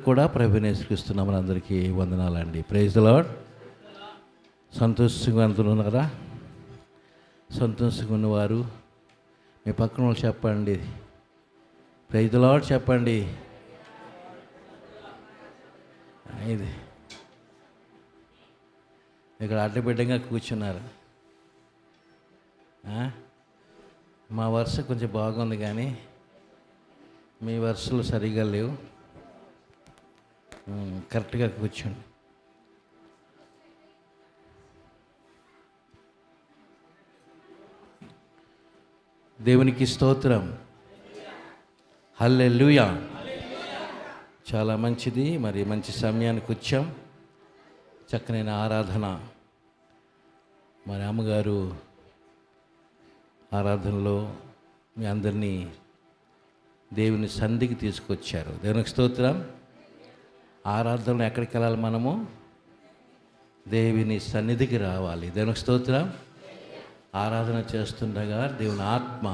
కూడా ప్రభువుని యేసుక్రీస్తు అందరికీ వందనాలండి. Praise the Lord. సంతోషంగా ఉన్నారా? సంతోషంగా ఉన్నవారు మీ పక్కన వాళ్ళు చెప్పండి, ప్రైజ్ ది లార్డ్ చెప్పండి. ఇది ఇక్కడ అడ్డబిడ్డంగా కూర్చున్నారు. మా వరుస కొంచెం బాగుంది కానీ మీ వరుసలు సరిగా లేవు. కరెక్ట్గా కూర్చోండి. దేవునికి స్తోత్రం. హల్లెలూయా. చాలా మంచిది. మరి మంచి సమయానికి వచ్చాం. చక్కనైన ఆరాధన. మరి అమ్మగారు ఆరాధనలో మీ అందరినీ దేవుని సన్నిధికి తీసుకొచ్చారు. దేవునికి స్తోత్రం. ఆరాధనలో ఎక్కడికి వెళ్ళాలి? మనము దేవుని సన్నిధికి రావాలి. దేవునికి స్తోత్రం. ఆరాధన చేస్తుండగా దేవుని ఆత్మ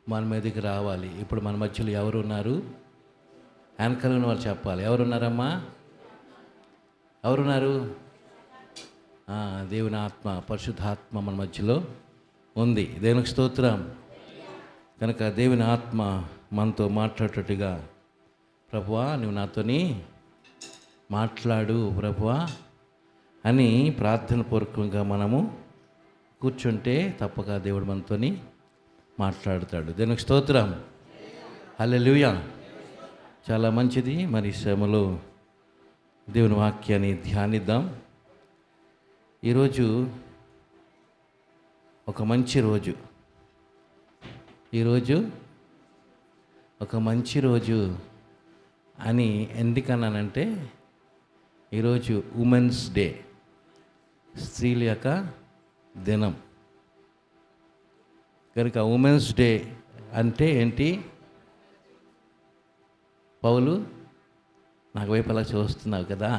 మన మీదకి రావాలి. ఇప్పుడు మన మధ్యలో ఎవరు ఉన్నారు? వెనకాల ఉన్న వాళ్ళు చెప్పాలి. ఎవరున్నారమ్మా? ఎవరున్నారు? దేవుని ఆత్మ, పరిశుద్ధాత్మ మన మధ్యలో ఉంది. దేవునికి స్తోత్రం. కనుక దేవుని ఆత్మ మనతో మాట్లాడేటట్టుగా, ప్రభువా నువ్వు నాతోని మాట్లాడు ప్రభువా అని ప్రార్థన పూర్వకంగా మనము కూర్చుంటే తప్పక దేవుడు మనతోని మాట్లాడతాడు. దేవునికి స్తోత్రం. హల్లెలూయా. చాలా మంచిది. మరి శ్రమలో దేవుని వాక్యాన్ని ధ్యానిద్దాం. ఈరోజు ఒక మంచి రోజు. ఈరోజు ఒక మంచి రోజు అని ఎందుకన్నానంటే, ఈరోజు ఉమెన్స్ డే, స్త్రీల యొక్క దినం. కనుక ఉమెన్స్ డే అంటే ఏంటి? పౌలు నాకు వైపు అలా చూస్తున్నావు కదా,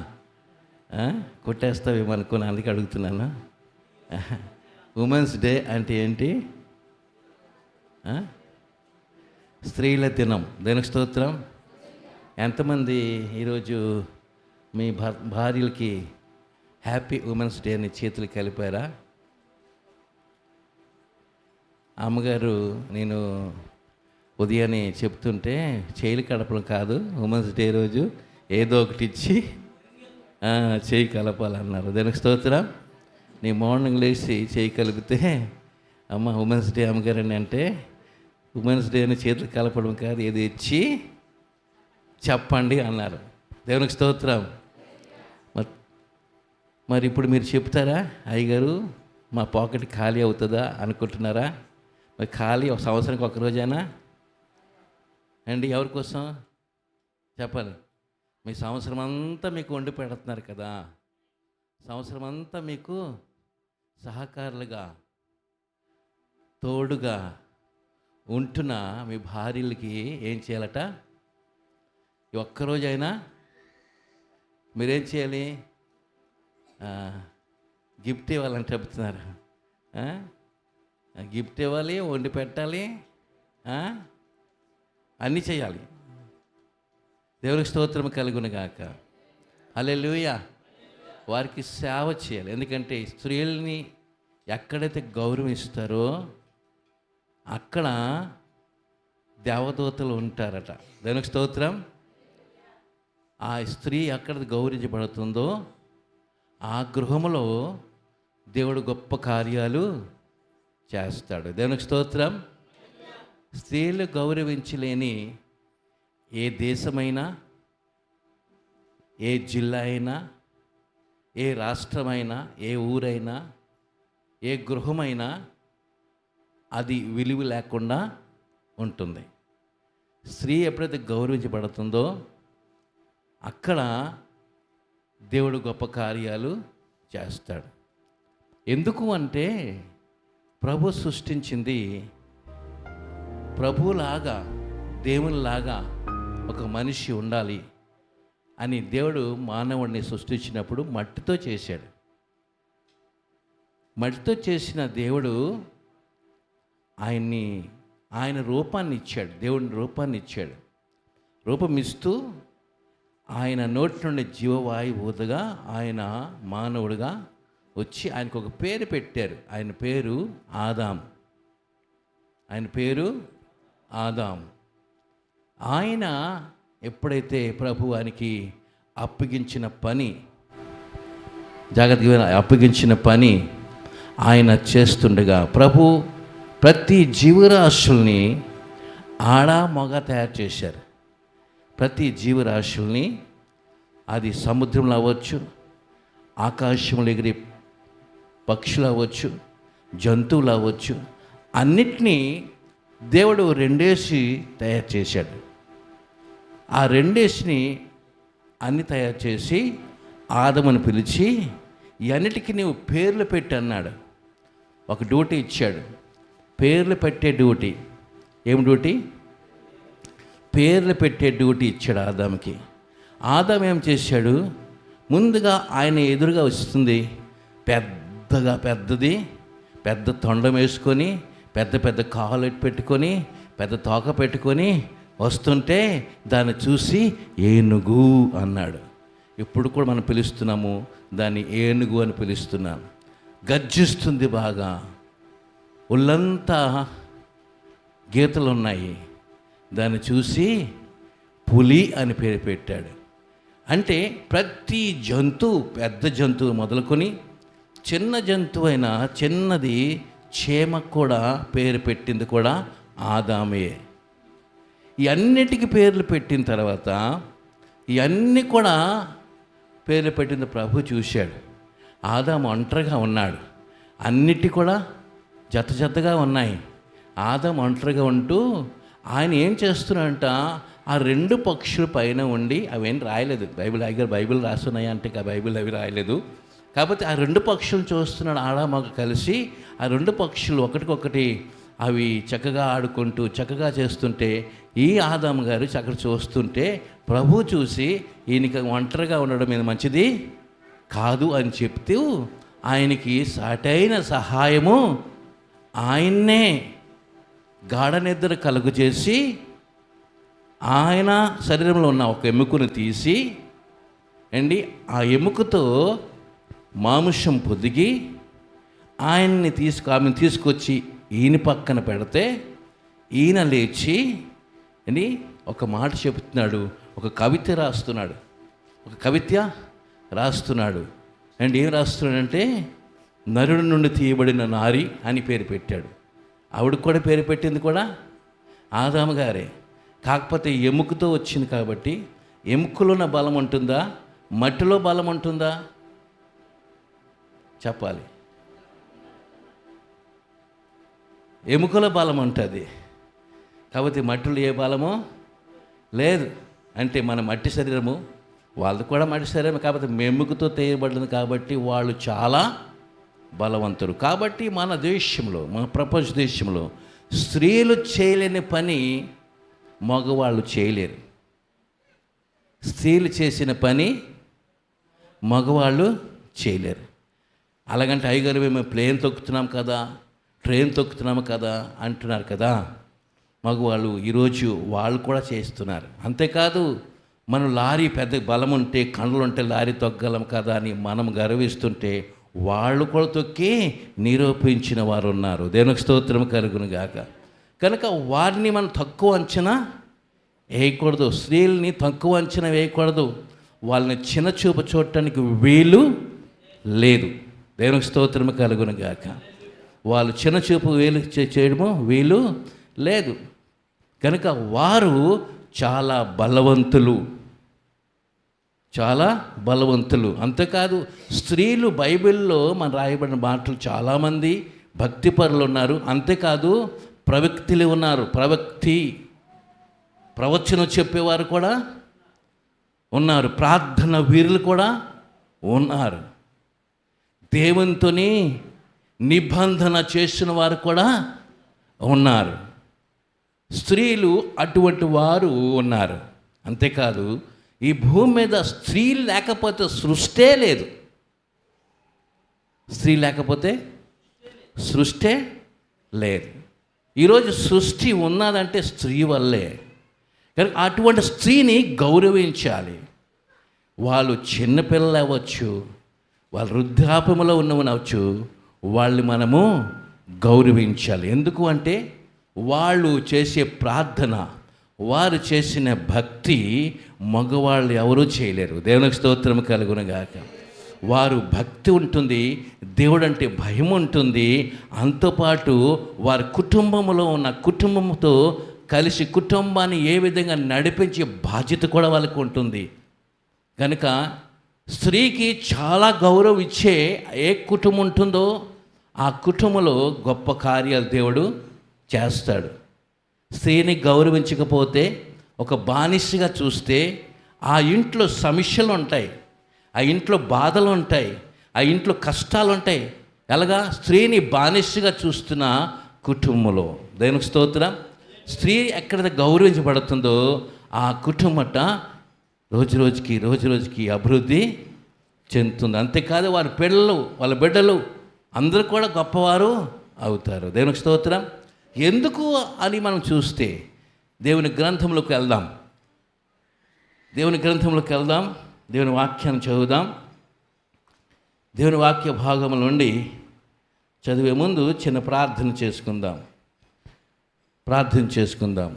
కొట్టేస్తావేమో అనుకుని అందుకే అడుగుతున్నాను. ఉమెన్స్ డే అంటే ఏంటి? స్త్రీల దినం. దేనికి స్తోత్రం. ఎంతమంది ఈరోజు మీ భార్యలకి హ్యాపీ ఉమెన్స్ డే అని చేతులు కలిపారా? అమ్మగారు నేను ఉదయాన్నే చెప్తుంటే చేయిలు కలపడం కాదు, ఉమెన్స్ డే రోజు ఏదో ఒకటి ఇచ్చి చేయి కలపాలన్నారు. దానికి స్తోత్రం. నీ మార్నింగ్ లేచి చేయి కలిపితే అమ్మ ఉమెన్స్ డే అమ్మగారని అంటే, ఉమెన్స్ డే అని చేతులు కలపడం కాదు, ఏది ఇచ్చి చెప్పండి అన్నారు. దేవునికి స్తోత్రం. మరి ఇప్పుడు మీరు చెప్తారా, అయ్యగారు మా పాకెట్ ఖాళీ అవుతుందా అనుకుంటున్నారా? మరి ఖాళీ ఒక సంవత్సరానికి ఒక రోజైనా అండి? ఎవరి కోసం చెప్పాలి? మీ సంవత్సరం అంతా మీకు వండి పెడుతున్నారు కదా, సంవత్సరం అంతా మీకు సహకారులుగా తోడుగా ఉంటున్న మీ భార్యలకి ఏం చేయాలట? ఈ ఒక్కరోజైనా మీరేం చేయాలి? గిఫ్ట్ ఇవ్వాలని చెప్తున్నారు. గిఫ్ట్ ఇవ్వాలి, వండి పెట్టాలి, అన్నీ చేయాలి. దేవునికి స్తోత్రం కలుగునుగాక. హల్లెలూయా. వారికి సేవ చేయాలి. ఎందుకంటే స్త్రీలని ఎక్కడైతే గౌరవిస్తారో అక్కడ దేవదూతలు ఉంటారట. దేవునికి స్తోత్రం. ఆ స్త్రీ ఎక్కడ గౌరవించబడుతుందో ఆ గృహంలో దేవుడు గొప్ప కార్యాలు చేస్తాడు. దేవునికి స్తోత్రం. స్త్రీలు గౌరవించలేని ఏ దేశమైనా, ఏ జిల్లా అయినా, ఏ రాష్ట్రమైనా, ఏ ఊరైనా, ఏ గృహమైనా అది విలువ లేకుండా ఉంటుంది. స్త్రీ ఎప్పుడైతే గౌరవించబడుతుందో అక్కడ దేవుడు గొప్ప కార్యాలు చేస్తాడు. ఎందుకు అంటే ప్రభు సృష్టించింది ప్రభులాగా, దేవునిలాగా ఒక మనిషి ఉండాలి అని దేవుడు మానవుడిని సృష్టించినప్పుడు మట్టితో చేశాడు. మట్టితో చేసిన దేవుడు ఆయన రూపాన్ని ఇచ్చాడు. దేవుని రూపాన్ని ఇచ్చాడు. రూపం ఇస్తూ ఆయన నోటి నుండి జీవవాయువు ఊదగా ఆయన మానవుడిగా వచ్చి ఆయనకు ఒక పేరు పెట్టారు. ఆయన పేరు ఆదాం. ఆయన పేరు ఆదాం. ఆయన ఎప్పుడైతే ప్రభువానికి అప్పగించిన పని, జాగ్రత్తగా అప్పగించిన పని ఆయన చేస్తుండగా, ప్రభు ప్రతి జీవరాశుల్ని ఆడ మగ తయారు చేశారు. ప్రతి జీవరాశుల్ని, అది సముద్రంలో అవ్వచ్చు, ఆకాశంలో ఎగిరే పక్షులు అవ్వచ్చు, జంతువులు అవ్వచ్చు, అన్నిటినీ దేవుడు రెండేసి తయారు చేశాడు. ఆ రెండేసిని అన్ని తయారు చేసి ఆదమును పిలిచి, ఇవన్నిటికీ నీవు పేర్లు పెట్టి అన్నాడు. ఒక డ్యూటీ ఇచ్చాడు, పేర్లు పెట్టే డ్యూటీ. ఏం డ్యూటీ? పేర్లు పెట్టే డ్యూటీ ఇచ్చాడు ఆదాముకి. ఆదాం ఏం చేశాడు? ముందుగా ఆయన ఎదురుగా వస్తుంది పెద్దది, పెద్ద తొండం వేసుకొని, పెద్ద పెద్ద కాలు పెట్టుకొని, పెద్ద తోక పెట్టుకొని వస్తుంటే దాన్ని చూసి ఏనుగు అన్నాడు. ఇప్పుడు కూడా మనం పిలుస్తున్నాము దాన్ని ఏనుగు అని పిలుస్తున్నాం. గర్జిస్తుంది బాగా, ఒళ్ళంతా గీతలు ఉన్నాయి. దాన్ని చూసి పులి అని పేరు పెట్టాడు. అంటే ప్రతి జంతువు, పెద్ద జంతువు మొదలుకొని చిన్న జంతువు అయినా, చిన్నది చీమకు కూడా పేరు పెట్టింది కూడా ఆదామే. ఈ అన్నిటికీ పేర్లు పెట్టిన తర్వాత, ఇవన్నీ కూడా పేర్లు పెట్టిన ప్రభు చూశాడు. ఆదాము ఒంటరిగా ఉన్నాడు, అన్నిటి కూడా జతగా ఉన్నాయి. ఆదాము ఒంటరిగా ఉంటూ ఆయన ఏం చేస్తున్నాడంట, ఆ రెండు పక్షుల పైన ఉండి, అవేం రాయలేదు బైబిల్ రాస్తున్నాయి అంటే బైబిల్ అవి రాయలేదు. కాకపోతే ఆ రెండు పక్షులు చూస్తున్నాడు ఆడ మగ కలిసి. ఆ రెండు పక్షులు ఒకటికొకటి అవి చక్కగా ఆడుకుంటూ చక్కగా చేస్తుంటే, ఈ ఆదాము గారు చక్కగా చూస్తుంటే ప్రభు చూసి ఈయనకి ఒంటరిగా ఉండడం మీద మంచిది కాదు అని చెప్తూ ఆయనకి సాటైన సహాయము ఆయన్నే గాఢ నిద్ర కలుగు చేసి, ఆయన శరీరంలో ఉన్న ఒక ఎముకను తీసి ఆ ఎముకతో మాంసం పొదిగి ఆమెను తీసుకొచ్చి ఈయన పక్కన పెడితే, ఈయన లేచి ఒక మాట చెబుతున్నాడు, ఒక కవిత రాస్తున్నాడు. ఏం రాస్తున్నాడంటే, నరుడి నుండి తీయబడిన నారి అని పేరు పెట్టాడు. ఆవిడకు కూడా పేరు పెట్టింది కూడా ఆదాము గారే. కాకపోతే ఎముకతో వచ్చింది కాబట్టి, ఎముకలోన బలం ఉంటుందా, మట్టిలో బలం ఉంటుందా చెప్పాలి? ఎముకలో బలం ఉంటుంది. కాబట్టి మట్టిలో ఏ బలమో లేదు. అంటే మన మట్టి శరీరము, వాళ్ళది కూడా మట్టి శరీరం, కాబట్టి ఎముకతో తేయబడింది కాబట్టి వాళ్ళు చాలా బలవంతులు. కాబట్టి మన దేశంలో, మన ప్రపంచ దేశంలో స్త్రీలు చేయలేని పని మగవాళ్ళు చేయలేరు. స్త్రీలు చేసిన పని మగవాళ్ళు చేయలేరు. అలాగంటే అయ్యగారు మేము ప్లేన్ తొక్కుతున్నాం కదా, ట్రైన్ తొక్కుతున్నాము కదా అంటున్నారు కదా. మగవాళ్ళు ఈరోజు వాళ్ళు కూడా చేస్తున్నారు. అంతేకాదు, మనం లారీ పెద్ద బలం ఉంటే, కండలు ఉంటే లారీ తొక్కగలం కదా అని మనం గర్విస్తుంటే, వాళ్ళు కూడా తొక్కి నిరూపించిన వారు ఉన్నారు. దేవునికి స్తోత్రం కలుగును గాక. కనుక వారిని మనం తక్కువ అంచనా వేయకూడదు, స్త్రీలని తక్కువ అంచనా వేయకూడదు, వాళ్ళని చిన్న చూపు చూడటానికి వీలు లేదు. దేవునికి స్తోత్రం కలుగును గాక. వాళ్ళు చిన్న చూపు చేయడము వీలు లేదు. కనుక వారు చాలా బలవంతులు. అంతేకాదు, స్త్రీలు బైబిల్లో మన రాయబడిన మాటలు చాలామంది భక్తిపరులు ఉన్నారు. అంతేకాదు, ప్రవక్తులు ఉన్నారు. ప్రవచనం చెప్పేవారు కూడా ఉన్నారు. ప్రార్థన వీరులు కూడా ఉన్నారు. దేవునితోని నిబంధన చేసిన వారు కూడా ఉన్నారు. స్త్రీలు అటువంటి వారు ఉన్నారు. అంతేకాదు, ఈ భూమి మీద స్త్రీ లేకపోతే సృష్టే లేదు. స్త్రీ లేకపోతే సృష్టే లేదు. ఈరోజు సృష్టి ఉన్నదంటే స్త్రీ వల్లే. కనుక అటువంటి స్త్రీని గౌరవించాలి. వాళ్ళు చిన్నపిల్లలు అవ్వచ్చు, వాళ్ళు వృద్ధాప్యములో ఉన్నవనవచ్చు, వాళ్ళు మనము గౌరవించాలి. ఎందుకు అంటే వాళ్ళు చేసే ప్రార్థన, వారు చేసిన భక్తి మగవాళ్ళు ఎవరూ చేయలేరు. దేవునికి స్తోత్రం కలుగునుగాక. వారు భక్తి ఉంటుంది, దేవుడు అంటే భయం ఉంటుంది, అంతోపాటు వారి కుటుంబంలో ఉన్న కుటుంబంతో కలిసి కుటుంబాన్ని ఏ విధంగా నడిపించే బాధ్యత కూడా వాళ్ళకు ఉంటుంది. కనుక స్త్రీకి చాలా గౌరవం ఇచ్చే ఏ కుటుంబం ఉంటుందో ఆ కుటుంబంలో గొప్ప కార్యాలు దేవుడు చేస్తాడు. స్త్రీని గౌరవించకపోతే, ఒక బానిసగా చూస్తే ఆ ఇంట్లో సమస్యలు ఉంటాయి, ఆ ఇంట్లో బాధలు ఉంటాయి, ఆ ఇంట్లో కష్టాలు ఉంటాయి. ఎలాగా? స్త్రీని బానిసగా చూస్తున్న కుటుంబంలో. దేవునికి స్తోత్రం. స్త్రీ ఎక్కడ గౌరవించబడుతుందో ఆ కుటుంబట రోజు రోజుకి అభివృద్ధి చెందుతుంది. అంతేకాదు వారి పిల్లలు, వాళ్ళ బిడ్డలు అందరూ కూడా గొప్పవారు అవుతారు. దేవునికి స్తోత్రం. ఎందుకు అని మనం చూస్తే దేవుని గ్రంథంలోకి వెళ్దాం. దేవుని వాక్యాన్ని చదువుదాం. దేవుని వాక్య భాగం నుండి చదివే ముందు చిన్న ప్రార్థన చేసుకుందాం.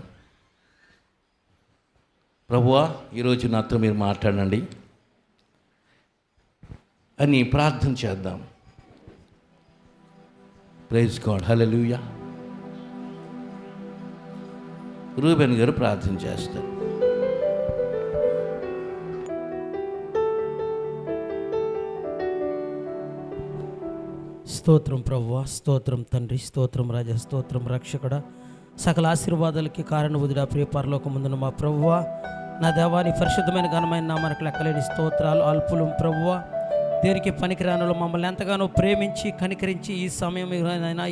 ప్రభువా, ఈరోజు నాతో మీరు మాట్లాడండి అని ప్రార్థన చేద్దాం. Praise God. హల్లెలూయా. రూబెన్ గారు ప్రార్థన చేస్తారు. స్తోత్రం ప్రభువా, స్తోత్రం తండ్రి, స్తోత్రం రాజా, స్తోత్రం రక్షకుడా, సకల ఆశీర్వాదాలకి కారణబుద్ధుడా, ప్రియ పరలోకమందున మా ప్రభువా, నా దేవాని పరిశుద్ధమైన ఘనమైన నామానికి లెక్కలేని స్తోత్రాలు. అల్పులు ప్రభువా, దేనికి పనికిరానులు మమ్మల్ని ఎంతగానో ప్రేమించి కనికరించి ఈ సమయం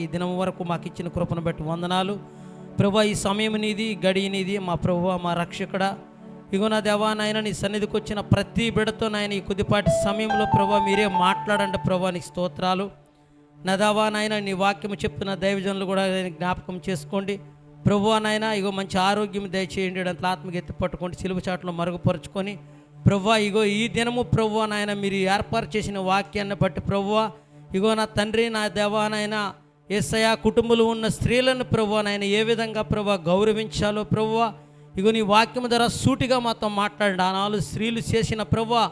ఈ దినం వరకు మాకు ఇచ్చిన కృపను బట్టి వందనాలు ప్రభువా. ఈ సమయం నీది, గడియ నీది మా ప్రభువా, మా రక్షకుడా. ఇగో నా దేవా నాయన, నీ సన్నిధికి వచ్చిన ప్రతి బిడ్డతో నాయన ఈ కొద్దిపాటి సమయంలో ప్రభువా మీరే మాట్లాడండి ప్రభువా. నీకు స్తోత్రాలు. నా దేవా నాయన, నీ వాక్యము చెప్తున్న దైవజనులు కూడా జ్ఞాపకం చేసుకోండి ప్రభువా నాయన. ఇగో మంచి ఆరోగ్యం దయచేయండి, అంత ఆత్మకి ఎత్తి పట్టుకోండి, సిలువ చాటులో మరుగుపరుచుకొని ప్రభువా. ఇగో ఈ దినము ప్రభువా నాయన, మీరు ఏర్పాటు చేసిన వాక్యాన్ని బట్టి ప్రభువా, ఇగో నా తండ్రి, నా దేవా నాయన, యేసయ్య కుటుంబంలో ఉన్న స్త్రీలను ప్రభువా నాయన ఏ విధంగా ప్రభువా గౌరవించాలో ప్రభువా, ఇగో నీ వాక్యం ద్వారా సూటిగా మాతో మాట్లాడండి. ఆనాలు స్త్రీలు చేసిన ప్రభువా,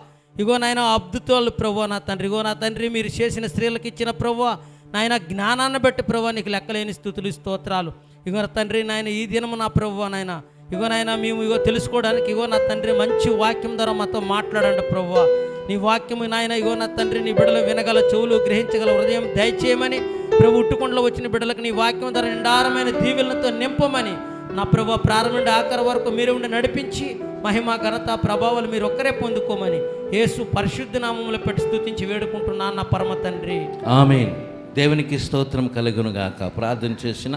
ఇగో నాయన అద్భుతాలు ప్రభువా నా తండ్రి. ఇగో నా తండ్రి, మీరు చేసిన స్త్రీలకు ఇచ్చిన ప్రభువా నాయన జ్ఞానాన్ని బట్టి ప్రభువా నీకు లెక్కలేని స్తుతులు స్తోత్రాలు. ఇగో నా తండ్రి నాయన, ఈ దినము నా ప్రభువా నాయన, ఇగో నాయన మేము ఇగో తెలుసుకోవడానికి ఇగో నా తండ్రి మంచి వాక్యం ద్వారా మాతో మాట్లాడండి ప్రభువా. నీ వాక్యము నాయన, ఇగో నా తండ్రి, నీ బిడ్డలు వినగల చెవులు, గ్రహించగల హృదయం దయచేయమని ప్రభు. ఉట్టుకొండలో వచ్చిన బిడ్డలకు నీ వాక్యం ద్వారా నిండారమైన దీవెలతో నింపమని నా ప్రభు. ప్రారంభం నుండి ఆఖరి వరకు మీరు ఉండి నడిపించి మహిమ ఘనత ప్రభావాలు మీరు ఒక్కరే పొందుకోమని యేసు పరిశుద్ధ నామములో పెట్టి స్తుతించి వేడుకుంటున్నాను నా పరమ తండ్రి, ఆమేన్. దేవునికి స్తోత్రం కలుగునుగాక. ప్రార్థన చేసిన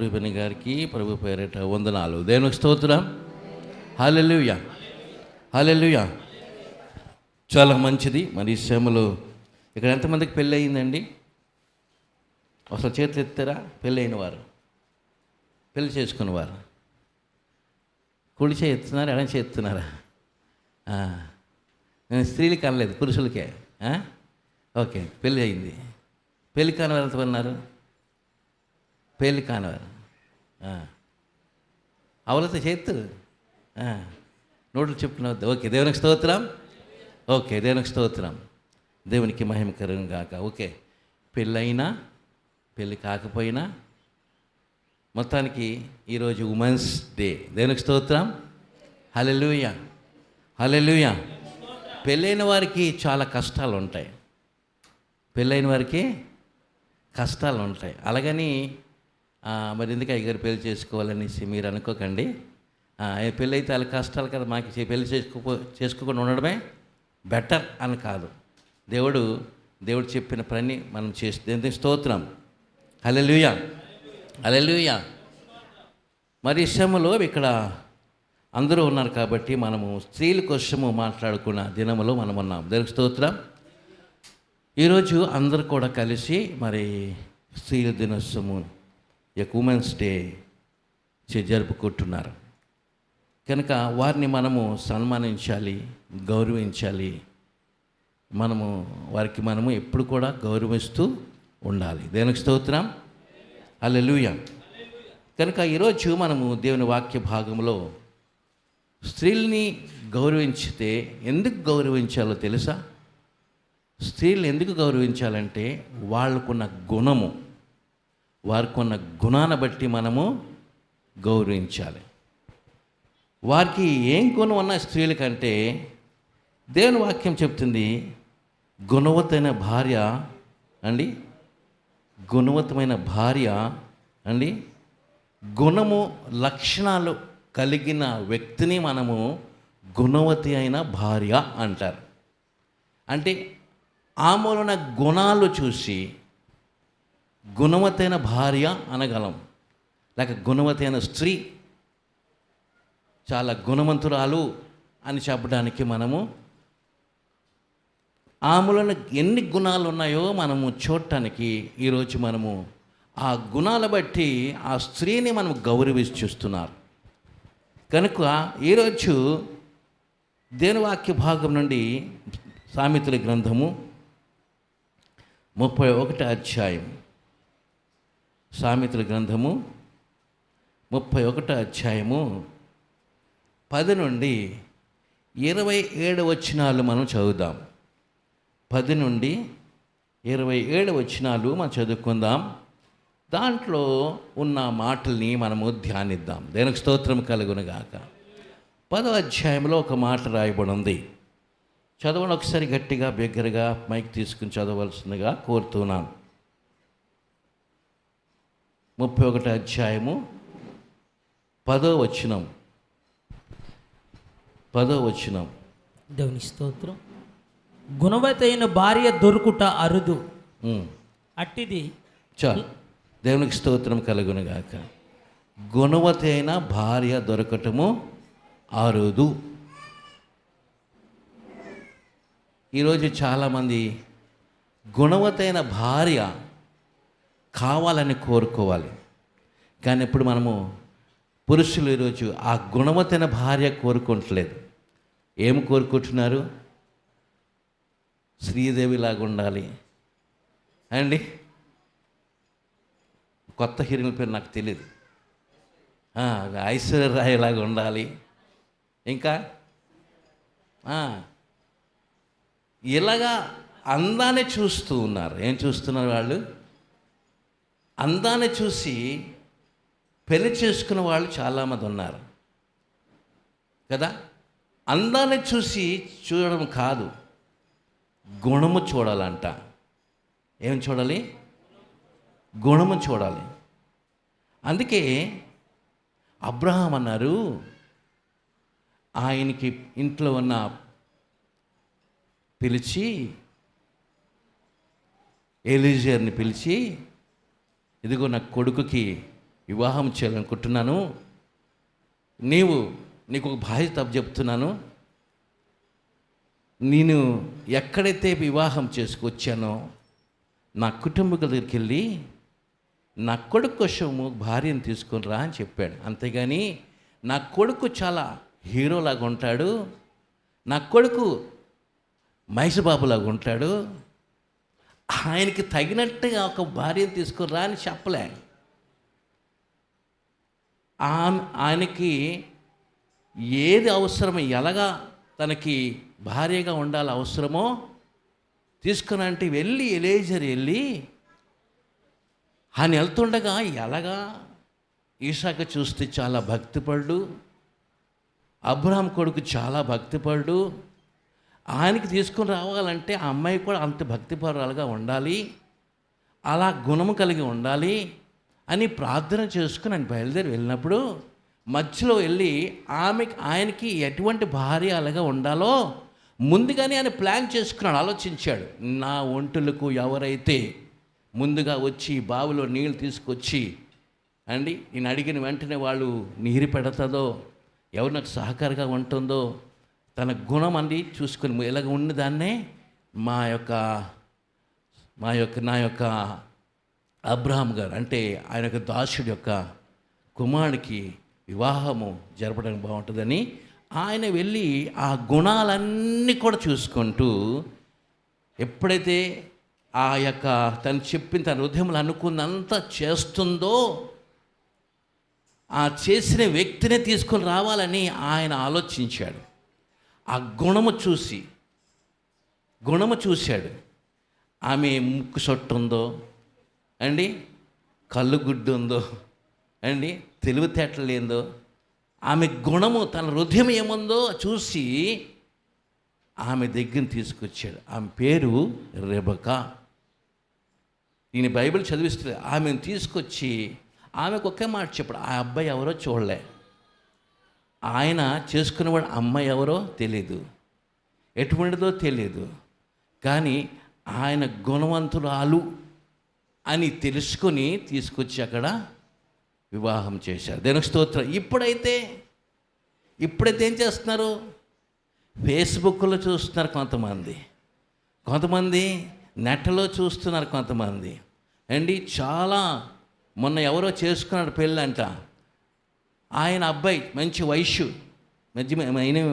రూబెన్ గారికి ప్రభు పేరిట వందనాలు. దేవునికి స్తోత్రం. హల్లెలూయా, హల్లెలూయా. చాలా మంచిది. మరి శ్రమలు ఇక్కడ ఎంతమందికి పెళ్ళి అయిందండి? అసలు చేతులు ఎత్తారా? పెళ్ళి అయిన వారు, పెళ్లి చేసుకునేవారు కుడి చేస్తున్నారా, ఎడం చేస్తున్నారా? నేను స్త్రీలకి అనలేదు, పురుషులకే. ఓకే, పెళ్ళి అయింది. పెళ్ళి కానివారు ఎంతమన్నారు? పెళ్ళి కానివారు అవలతో చేత్తు నోట్లు చెప్పుకున్నవద్దు. ఓకే, దేవునికి స్తోత్రం. ఓకే, దేవునికి స్తోత్రం. దేవునికి మహిమకరం కాక. ఓకే, పెళ్ళైనా పెళ్ళి కాకపోయినా మొత్తానికి ఈరోజు ఉమెన్స్ డే. దేవునికి స్తోత్రం. హల్లెలూయా, హల్లెలూయా. పెళ్ళైన వారికి చాలా కష్టాలు ఉంటాయి. పెళ్ళైన వారికి కష్టాలు ఉంటాయి. అలాగని మరి ఎందుకు అయ్యగారు పెళ్లి చేసుకోవాలనేసి మీరు అనుకోకండి. పెళ్ళి అయితే వాళ్ళ కష్టాలు కదా, మాకు పెళ్లి చేసుకోకుండా ఉండడమే బెటర్ అని కాదు. దేవుడు చెప్పిన పని మనం చేస్తే స్తోత్రం. హల్లెలూయా, హల్లెలూయా. మరి శ్రమలో ఇక్కడ అందరూ ఉన్నారు కాబట్టి మనము స్త్రీల కోసము మాట్లాడుకున్న దినములో మనం ఉన్నాం. దేవునికి స్తోత్రం. ఈరోజు అందరూ కూడా కలిసి మరి స్త్రీల దినోత్సవము, ఉమెన్స్ డే జరుపుకుంటున్నారు కనుక వారిని మనము సన్మానించాలి, గౌరవించాలి. మనము వారికి మనము ఎప్పుడు కూడా గౌరవిస్తూ ఉండాలి. దేవునికి స్తోత్రం. హల్లెలూయా. కనుక ఈరోజు మనము దేవుని వాక్య భాగంలో స్త్రీల్ని గౌరవించితే ఎందుకు గౌరవించాలో తెలుసా? స్త్రీలు ఎందుకు గౌరవించాలంటే వాళ్ళకున్న గుణము, వారికున్న గుణాన్ని బట్టి మనము గౌరవించాలి. వారికి ఏం గుణం ఉన్న స్త్రీల కంటే దేవుని వాక్యం చెప్తుంది, గుణవతమైన భార్య అండి, గుణవతమైన భార్య అండి, గుణము లక్షణాలు కలిగిన వ్యక్తిని మనము గుణవతి అయిన భార్య అంటారు. అంటే ఆమెలోని గుణాలు చూసి గుణవతైన భార్య అనగలం. లేక గుణవతైన స్త్రీ, చాలా గుణవంతురాలు అని చెప్పడానికి మనము ఆమెలో ఎన్ని గుణాలు ఉన్నాయో మనము చూడటానికి ఈరోజు మనము ఆ గుణాల బట్టి ఆ స్త్రీని మనం గౌరవించి చూస్తున్నారు. కనుక ఈరోజు దేవుని వాక్య భాగం నుండి సామెతల గ్రంథము 31 అధ్యాయం, సామెతల గ్రంథము 31 అధ్యాయము 10 నుండి 27 వచనాలు మనం చదువుదాం. 10 నుండి 27 వచనాలు మనం చదువుకుందాం. దాంట్లో ఉన్న మాటల్ని మనము ధ్యానిద్దాం. దేనికి స్తోత్రం కలుగునుగాక. 10వ అధ్యాయంలో ఒక మాట రాయబడి ఉంది. చదవండి ఒకసారి, గట్టిగా బిగ్గరగా మైక్ తీసుకుని చదవలసిందిగా కోరుతున్నాను. 31 అధ్యాయము 10వ వచనం. 10వ వచనం. దేవుని స్తోత్రం. గుణవతైన భార్య దొరుకుట అరుదు, అట్టిది చాలు. దేవునికి స్తోత్రం కలుగునుగాక. గుణవతి అయిన భార్య దొరకటము అరుదు. ఈరోజు చాలామంది గుణవతైన భార్య కావాలని కోరుకోవాలి. కానీ ఇప్పుడు మనము పురుషులు ఈరోజు ఆ గుణవతైన భార్య కోరుకోవట్లేదు. ఏం కోరుకుంటున్నారు? శ్రీదేవిలాగా ఉండాలి అండి. కొత్త హీరోయిన్ పేరు నాకు తెలియదు. ఐశ్వర్యరాయ్ లాగా ఉండాలి. ఇంకా ఇలాగా అందాన్ని చూస్తూ ఉన్నారు. ఏం చూస్తున్నారు వాళ్ళు? అందాన్ని చూసి పెళ్లి చేసుకున్న వాళ్ళు చాలామంది ఉన్నారు కదా. అందాన్ని చూసి చూడడం కాదు, గుణము చూడాలంట. ఏం చూడాలి? గుణము చూడాలి. అందుకే అబ్రహాం అన్నారు, ఆయనకి ఇంట్లో ఉన్న పిలిచి, ఎలీజర్ని పిలిచి, ఇదిగో నా కొడుకుకి వివాహం చేయాలనుకుంటున్నాను, నీకు ఒక బాధ్యత చెప్తున్నాను. నేను ఎక్కడైతే వివాహం చేసుకొచ్చానో నా కుటుంబీకుల దగ్గరికి వెళ్ళి నా కొడుకు కోసము భార్యను తీసుకొని రా అని చెప్పాడు. అంతేగాని నా కొడుకు చాలా హీరోలాగా ఉంటాడు, నా కొడుకు మహేష్ బాబులాగా ఉంటాడు, ఆయనకి తగినట్టుగా ఒక భార్యను తీసుకొని రా అని చెప్పలే. ఆయనకి ఏది అవసరమో, ఎలాగా తనకి భార్యగా ఉండాలి అవసరమో తీసుకుని అంటే ఎలీజర్ వెళ్ళి ఆయన వెళ్తుండగా ఎలాగా ఈసాకు చూస్తే చాలా భక్తిపరుడు, అబ్రహాం కొడుకు చాలా భక్తిపరుడు, ఆయనకి తీసుకుని రావాలంటే ఆ అమ్మాయి కూడా అంత భక్తిపరులుగా ఉండాలి, అలా గుణము కలిగి ఉండాలి అని ప్రార్థన చేసుకుని ఆయన బయలుదేరి వెళ్ళినప్పుడు మధ్యలో వెళ్ళి ఆయనకి ఎటువంటి భార్య అలాగా ఉండాలో ముందుగానే ఆయన ప్లాన్ చేసుకున్నాడు, ఆలోచించాడు. నా ఒంటులకు ఎవరైతే ముందుగా వచ్చి బావిలో నీళ్ళు తీసుకొచ్చి అండి నేను అడిగిన వెంటనే వాళ్ళు నీరు పెడతాదో, ఎవరు నాకు సహకారంగా ఉంటుందో, తన గుణం అండి చూసుకొని ఇలాగ ఉన్నదాన్నే నా యొక్క అబ్రహాం గారు అంటే ఆయన యొక్క దాసుడి యొక్క కుమారుడికి వివాహము జరపడానికి బాగుంటుందని ఆయన వెళ్ళి ఆ గుణాలన్నీ కూడా చూసుకుంటూ ఎప్పుడైతే ఆ యొక్క తను చెప్పిన తన హృదయంలో అనుకున్నంత చేస్తుందో, ఆ చేసిన వ్యక్తినే తీసుకొని రావాలని ఆయన ఆలోచించాడు. ఆ గుణము చూశాడు. ఆమె ముక్కు సొట్టు ఉందో అండి, కళ్ళు గుడ్డు ఉందో అండి, తెలివితేటలు లేదో, ఆమె గుణము తన హృదయం ఏముందో చూసి ఆమె దగ్గర తీసుకొచ్చాడు. ఆమె పేరు రెబకా. ఈయన బైబిల్ చదివిస్తుంది. ఆమెను తీసుకొచ్చి ఆమెకు ఒకే మాట చెప్పాడు. ఆ అబ్బాయి ఎవరో చూడలే, ఆయన చేసుకునేవాడు అమ్మాయి ఎవరో తెలియదు, ఎటువంటిదో తెలియదు, కానీ ఆయన గుణవంతురాలు అని తెలుసుకొని తీసుకొచ్చి అక్కడ వివాహం చేశారు. దేవునికి స్తోత్రం. ఇప్పుడైతే ఏం చేస్తున్నారు? ఫేస్బుక్లో చూస్తున్నారు కొంతమంది నెట్లో చూస్తున్నారు కొంతమంది అండి. చాలా మొన్న ఎవరో చేసుకున్నాడు పెళ్ళంట. ఆయన అబ్బాయి మంచి వయస్సు,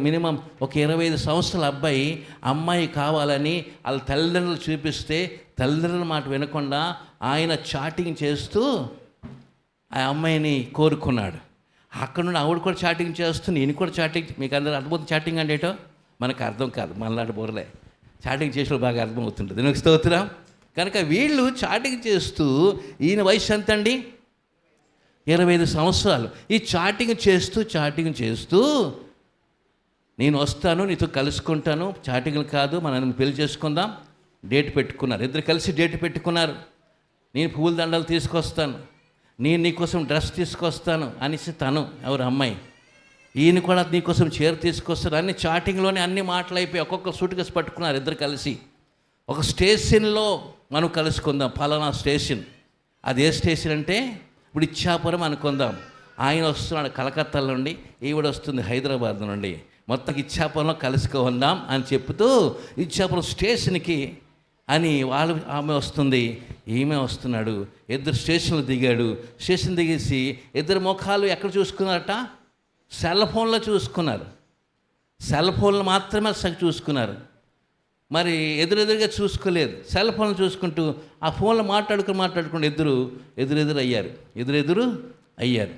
మినిమం ఒక 25 సంవత్సరాల అబ్బాయి అమ్మాయి కావాలని వాళ్ళ తల్లిదండ్రులు చూపిస్తే తల్లిదండ్రుల మాట వినకుండా ఆయన చాటింగ్ చేస్తూ ఆ అమ్మాయిని కోరుకున్నాడు. అక్కడ నుండి ఆవిడ కూడా చాటింగ్ చేస్తుంది, ఈయన కూడా చాటింగ్. మీకు అందరూ అర్థమవుతుంది చాటింగ్ అంటే ఏటో? మనకు అర్థం కాదు, మనలాంటి బోర్లే చాటింగ్ చేసిన బాగా అర్థమవుతుంటుంది. దీనికి స్తోత్రం. కనుక వీళ్ళు చాటింగ్ చేస్తూ, ఈయన వయసు ఎంత అండి? 25 సంవత్సరాలు. ఈ చాటింగ్ చేస్తూ నేను వస్తాను, నీతో కలుసుకుంటాను, చాటింగ్లు కాదు, మనం పెళ్లి చేసుకుందాం, డేట్ పెట్టుకున్నారు. ఇద్దరు కలిసి డేట్ పెట్టుకున్నారు. నేను పువ్వుల దండలు తీసుకొస్తాను, నేను నీకోసం డ్రెస్ తీసుకొస్తాను అనేసి తను ఎవరు అమ్మాయి, ఈయన కూడా నీకోసం చీర తీసుకొస్తారు. అన్ని చాటింగ్లోనే అన్ని మాటలు అయిపోయి ఒక్కొక్క సూట్కేసి పట్టుకున్నారు ఇద్దరు కలిసి. ఒక స్టేషన్లో మనం కలుసుకుందాం, పలానా స్టేషన్. అది ఏ స్టేషన్ అంటే ఇప్పుడు ఇచ్చాపురం అనుకుందాం. ఆయన వస్తున్నాడు కలకత్తా నుండి, ఈవిడ వస్తుంది హైదరాబాద్ నుండి, మొత్తం ఇచ్చాపురంలో కలుసుకుందాం అని చెప్తూ ఇచ్చాపురం స్టేషన్కి అని ఆమె వస్తుంది, ఈమె వస్తున్నాడు. ఇద్దరు స్టేషన్లో దిగాడు. స్టేషన్ దిగేసి ఇద్దరు ముఖాలు ఎక్కడ చూసుకున్నారట? సెల్ ఫోన్లో చూసుకున్నారు. సెల్ ఫోన్లు మాత్రమే చూసుకున్నారు, మరి ఎదురెదురుగా చూసుకోలేదు. సెల్ ఫోన్లు చూసుకుంటూ ఆ ఫోన్లో మాట్లాడుకుంటూ ఎదురెదురు అయ్యారు.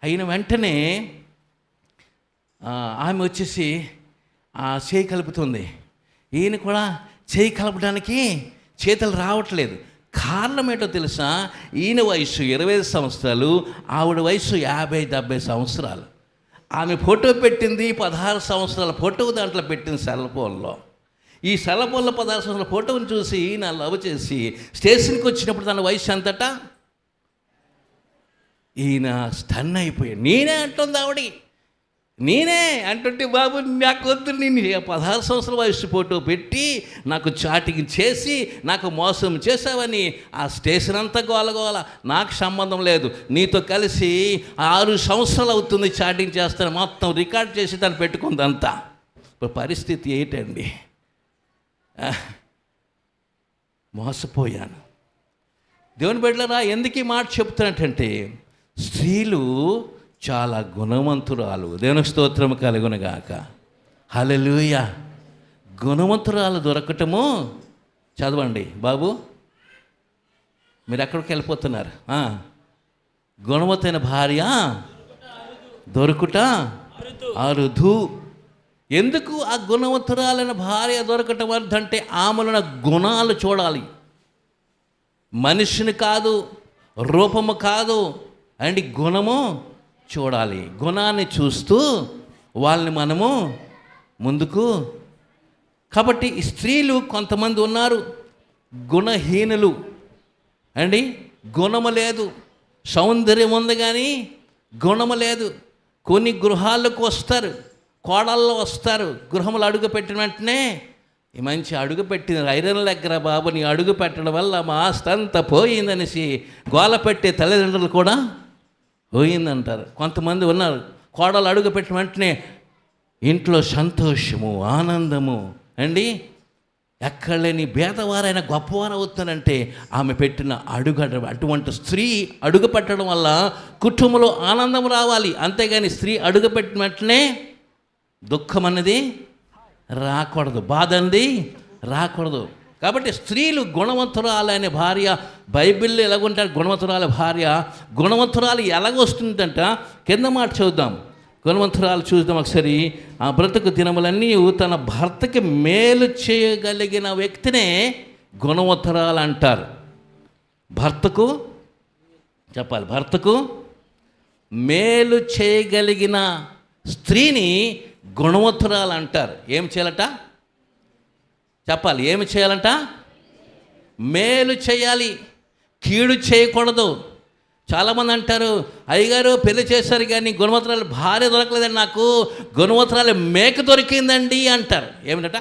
అయిన వెంటనే ఆమె వచ్చేసి చేయి కలుపుతుంది. ఈయన కూడా చేయి కలపడానికి చేతులు రావట్లేదు. కారణం ఏంటో తెలుసా? ఈయన వయసు 25 సంవత్సరాలు, ఆవిడ వయసు 50-70 సంవత్సరాలు. ఆమె ఫోటో పెట్టింది 16 సంవత్సరాల ఫోటో దాంట్లో పెట్టింది సెల్ ఫోన్లో. ఈ సెల్ ఫోన్లో 16 సంవత్సరాల ఫోటోని చూసి ఈయన లవ్ చేసి స్టేషన్కి వచ్చినప్పుడు తన వయసు ఎంతట? ఈయన స్టన్ అయిపోయాడు. నేనే అంటుంది ఆవిడ, నేనే అంటుంటే, బాబు నాకు వద్దు, నేను 16 సంవత్సరాల వయసు ఫోటో పెట్టి నాకు చాటింగ్ చేసి నాకు మోసం చేసావని ఆ స్టేషన్ అంతా గోలగోల, నాకు సంబంధం లేదు, నీతో కలిసి 6 సంవత్సరాలు అవుతుంది చాటింగ్ చేస్తాను, మొత్తం రికార్డ్ చేసి దాన్ని పెట్టుకుందంతా. ఇప్పుడు పరిస్థితి ఏంటండి? మోసపోయాను. దేవుని బిడ్డలారా, ఎందుకు ఈ మాట చెప్తున్నట్టంటే, స్త్రీలు చాలా గుణవంతురాలు. దేవునికి స్తోత్రం కలుగునుగాక. హల్లెలూయా. గుణవంతురాలు దొరకటము, చదవండి బాబు, మీరు ఎక్కడికి వెళ్ళిపోతున్నారు? గుణవతైన భార్య దొరుకుట అరుదు. ఎందుకు ఆ గుణవంతురాలైన భార్య దొరకటం అర్థంటే ఆమెలో గుణాలు చూడాలి. మనిషిని కాదు, రూపము కాదు అండి, గుణము చూడాలి. గుణాన్ని చూస్తూ వాళ్ళని మనము ముందుకు. కాబట్టి ఈ స్త్రీలు కొంతమంది ఉన్నారు గుణహీనులు అండి. గుణము లేదు, సౌందర్యం ఉంది కానీ గుణము లేదు. కొన్ని గృహాలకు వస్తారు, కోడల్లో వస్తారు, గృహములు అడుగు పెట్టిన వెంటనే ఈ మంచి అడుగు పెట్టిన ఐరన్ దగ్గర బాబు నీ అడుగు పెట్టడం వల్ల మా ఆస్తి అంతా పోయిందనేసి గోల పెట్టే తల్లిదండ్రులు కూడా పోయిందంటారు. కొంతమంది ఉన్నారు కోడలు అడుగు పెట్టిన వెంటనే ఇంట్లో సంతోషము, ఆనందము అండి. ఎక్కడ లేని భేదవారైన గొప్పవారు అవుతానంటే ఆమె పెట్టిన అడుగు. అటువంటి స్త్రీ అడుగు పెట్టడం వల్ల కుటుంబంలో ఆనందం రావాలి. అంతేగాని స్త్రీ అడుగు పెట్టిన వెంటనే దుఃఖం అన్నది రాకూడదు, బాధ అన్నది రాకూడదు. కాబట్టి స్త్రీలు గుణవంతురాలనే భార్య, బైబిల్లో ఎలాగుంటారు గుణవంతురాల భార్య, గుణవంతురాలు ఎలాగొస్తుందంట కింద మాట చూద్దాం. గుణవంతురాలు చూద్దాం ఒకసారి. ఆ బ్రతుకు దినములన్నీ తన భర్తకి మేలు చేయగలిగిన వ్యక్తినే గుణవంతురాలు అంటారు. భర్తకు చెప్పాలి, భర్తకు మేలు చేయగలిగిన స్త్రీని గుణవంతురాలు అంటారు. ఏం చేయాలట చెప్పాలి, ఏమి చేయాలంట? మేలు చేయాలి, కీడు చేయకూడదు. చాలామంది అంటారు, అయ్యగారు పెళ్లి చేశారు కానీ గుణవంతురాలు భార్య దొరకలేదండి, నాకు గుణవంతురాలు మేక దొరికిందండి అంటారు. ఏమిటట?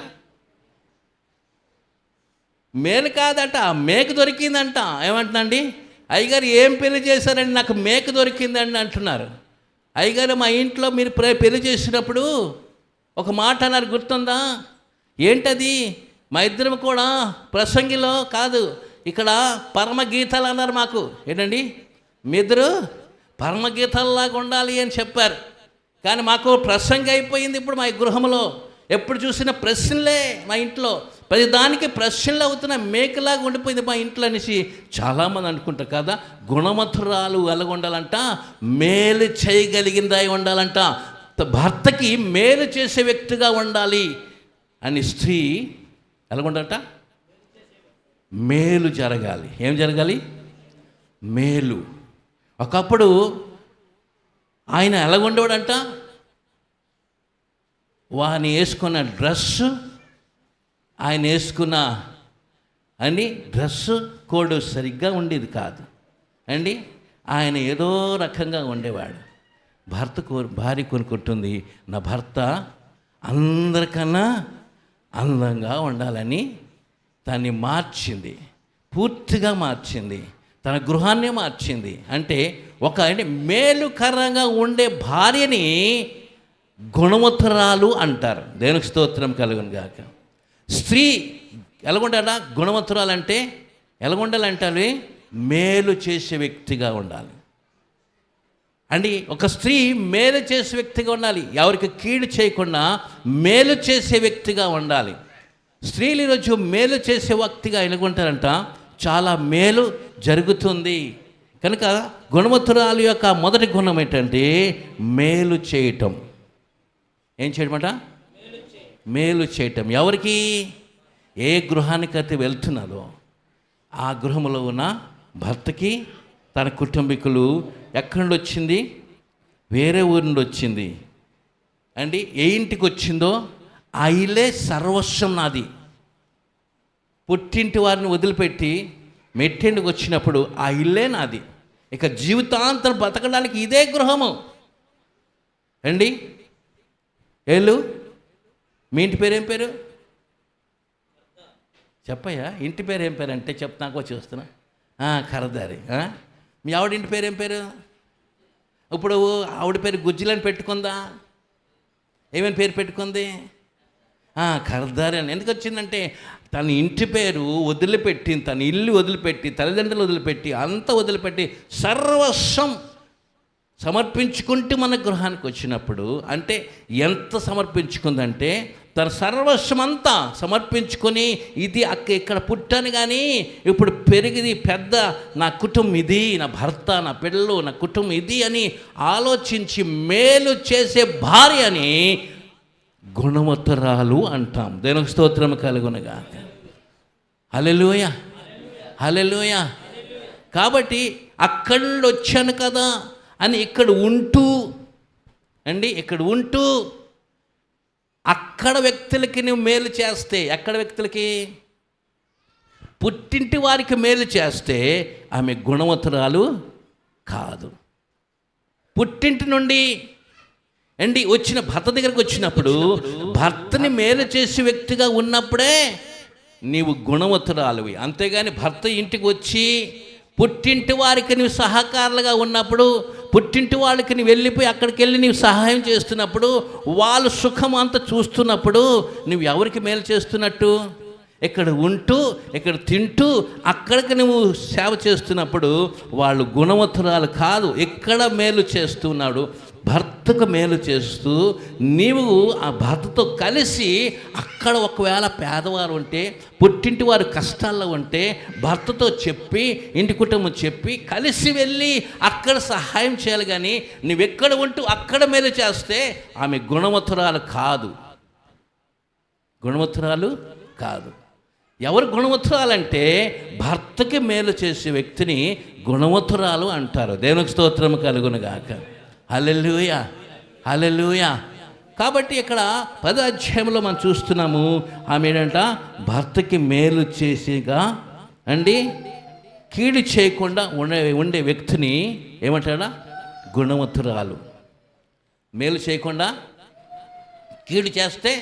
మేలు కాదట, మేక దొరికిందంట. ఏమంటున్నాండి? అయ్యగారు ఏం పెళ్లి చేశారండి, నాకు మేక దొరికిందండి అంటున్నారు. అయ్యగారు మా ఇంట్లో మీరు పెళ్లి చేసినప్పుడు ఒక మాట అన్నారు, గుర్తుందా? ఏంటది? మా ఇద్దరం కూడా ప్రసంగిలో కాదు, ఇక్కడ పరమగీతాలు అన్నారు మాకు. ఏంటండి? మీ ఇద్దరు పరమగీతాలలాగా ఉండాలి అని చెప్పారు. కానీ మాకు ప్రసంగి అయిపోయింది ఇప్పుడు మా గృహంలో. ఎప్పుడు చూసిన ప్రశ్నలే మా ఇంట్లో, ప్రతి దానికి ప్రశ్నలు అవుతున్న మేకలాగా ఉండిపోయింది మా ఇంట్లో అనేసి చాలామంది అనుకుంటారు కదా. గుణవంతురాలు ఎలాగ ఉండాలంట? మేలు చేయగలిగిందా ఉండాలంట, భర్తకి మేలు చేసే వ్యక్తిగా ఉండాలి అని. స్త్రీ ఎలాగుండట? మేలు జరగాలి. ఏం జరగాలి? మేలు. ఒకప్పుడు ఆయన ఎలాగుండేవాడంట? వాని వేసుకున్న డ్రెస్సు, ఆయన వేసుకున్న డ్రెస్సు కోడ్ సరిగ్గా ఉండేది కాదు అండి. ఆయన ఏదో రకంగా ఉండేవాడు. భార్య కొనుక్కుంటుంది, నా భర్త అందరికన్నా అందంగా ఉండాలని దాన్ని మార్చింది, పూర్తిగా మార్చింది, తన గృహాన్నే మార్చింది. అంటే మేలుకరంగా ఉండే భార్యని గుణవంతురాలు అంటారు. దేవునికి స్తోత్రం కలుగును గాక. స్త్రీ ఎలాగుండాలా? గుణవంతురాలు అంటే ఎలాగుండాలంటే మేలు చేసే వ్యక్తిగా ఉండాలి అండి. ఒక స్త్రీ మేలు చేసే వ్యక్తిగా ఉండాలి, ఎవరికి కీడు చేయకుండా మేలు చేసే వ్యక్తిగా ఉండాలి. స్త్రీలు ఈరోజు మేలు చేసే వ్యక్తిగా ఎలాగుంటారంట? చాలా మేలు జరుగుతుంది. కనుక గుణవంతురాలు యొక్క మొదటి గుణం ఏంటంటే మేలు చేయటం. ఏం చేయటమట? మేలు చేయటం. ఎవరికి? ఏ గృహానికైతే వెళ్తున్నారో ఆ గృహంలో ఉన్న భర్తకి, తన కుటుంబీకులు. ఎక్కడి నుండి వచ్చింది? వేరే ఊరి నుండి వచ్చింది అండి. ఏ ఇంటికి వచ్చిందో ఆ ఇల్లే సర్వస్వం నాది. పుట్టింటి వారిని వదిలిపెట్టి మెట్టింటికి వచ్చినప్పుడు ఆ ఇల్లే నాది. ఇక జీవితాంతం బతకడానికి ఇదే గృహము అండి. ఏళ్ళు మీ ఇంటి పేరు ఏం పేరు? చెప్పయ్యా, ఇంటి పేరు ఏం పేరు అంటే చెప్తాకు వచ్చి వస్తున్నా. కరదారి. మీ ఆవిడ ఇంటి పేరు ఏం పేరు? ఇప్పుడు ఆవిడ పేరు గుజ్జులని పెట్టుకుందా? ఏమేమి పేరు పెట్టుకుంది? కరదారి అని. ఎందుకు వచ్చిందంటే తన ఇంటి పేరు వదిలిపెట్టి, తన ఇల్లు వదిలిపెట్టి, తల్లిదండ్రులు వదిలిపెట్టి, అంతా వదిలిపెట్టి సర్వస్వం సమర్పించుకుంటూ మన గృహానికి వచ్చినప్పుడు, అంటే ఎంత సమర్పించుకుందంటే తన సర్వస్వం అంతా సమర్పించుకొని, ఇది ఇక్కడ పుట్టాను కానీ ఇప్పుడు పెరిగింది పెద్ద, నా కుటుంబం ఇది, నా భర్త, నా పిల్లలు, నా కుటుంబం ఇది అని ఆలోచించి మేలు చేసే భార్యని గుణవంతురాలు అంటాం. దేవునికి స్తోత్రం కలుగునుగా. హల్లెలూయా, హల్లెలూయా. కాబట్టి అక్కడి నుండి వచ్చాను కదా అని ఇక్కడ ఉంటూ ఇక్కడ ఉంటూ అక్కడ వ్యక్తులకి నువ్వు మేలు చేస్తే, ఎక్కడ వ్యక్తులకి? పుట్టింటి వారికి మేలు చేస్తే ఆమె గుణవంతురాలు కాదు. పుట్టింటి నుండి వచ్చిన భర్త దగ్గరికి వచ్చినప్పుడు భర్తని మేలు చేసే వ్యక్తిగా ఉన్నప్పుడే నీవు గుణవంతురాలువి. అంతేగాని భర్త ఇంటికి వచ్చి పుట్టింటి వారికి నువ్వు సహకారులుగా ఉన్నప్పుడు, పుట్టింటి వాళ్ళకి నువ్వు వెళ్ళిపోయి అక్కడికి వెళ్ళి నీవు సహాయం చేస్తున్నప్పుడు, వాళ్ళు సుఖం అంతా చూస్తున్నప్పుడు నువ్వు ఎవరికి మేలు చేస్తున్నట్టు? ఇక్కడ ఉంటూ ఇక్కడ తింటూ అక్కడికి నువ్వు సేవ చేస్తున్నప్పుడు వాళ్ళు గుణవంతురాలు కాదు. ఎక్కడ మేలు చేస్తున్నాడు, భర్తకు మేలు చేస్తూ నీవు ఆ భర్తతో కలిసి అక్కడ ఒకవేళ పేదవారు ఉంటే, పుట్టింటి వారు కష్టాల్లో ఉంటే భర్తతో చెప్పి, ఇంటి కుటుంబం చెప్పి కలిసి వెళ్ళి అక్కడ సహాయం చేయాలి. కానీ నువ్వెక్కడ ఉంటూ అక్కడ మేలు చేస్తే ఆమె గుణవంతురాలు కాదు. గుణవంతురాలు కాదు. ఎవరు గుణవంతురాలంటే భర్తకి మేలు చేసే వ్యక్తిని గుణవంతురాలు అంటారు. దేవునికి స్తోత్రం కలుగునుగాక. హల్లెలూయా, హల్లెలూయా. కాబట్టి ఇక్కడ 10వ అధ్యాయంలో మనం చూస్తున్నాము, ఆమె ఏంటంట భర్తకి మేలు చేసేగా అండి కీడు చేయకుండా ఉండే వ్యక్తిని ఏమంటాడా గుణవంతురాలు. మేలు చేయకుండా కీడు చేస్తే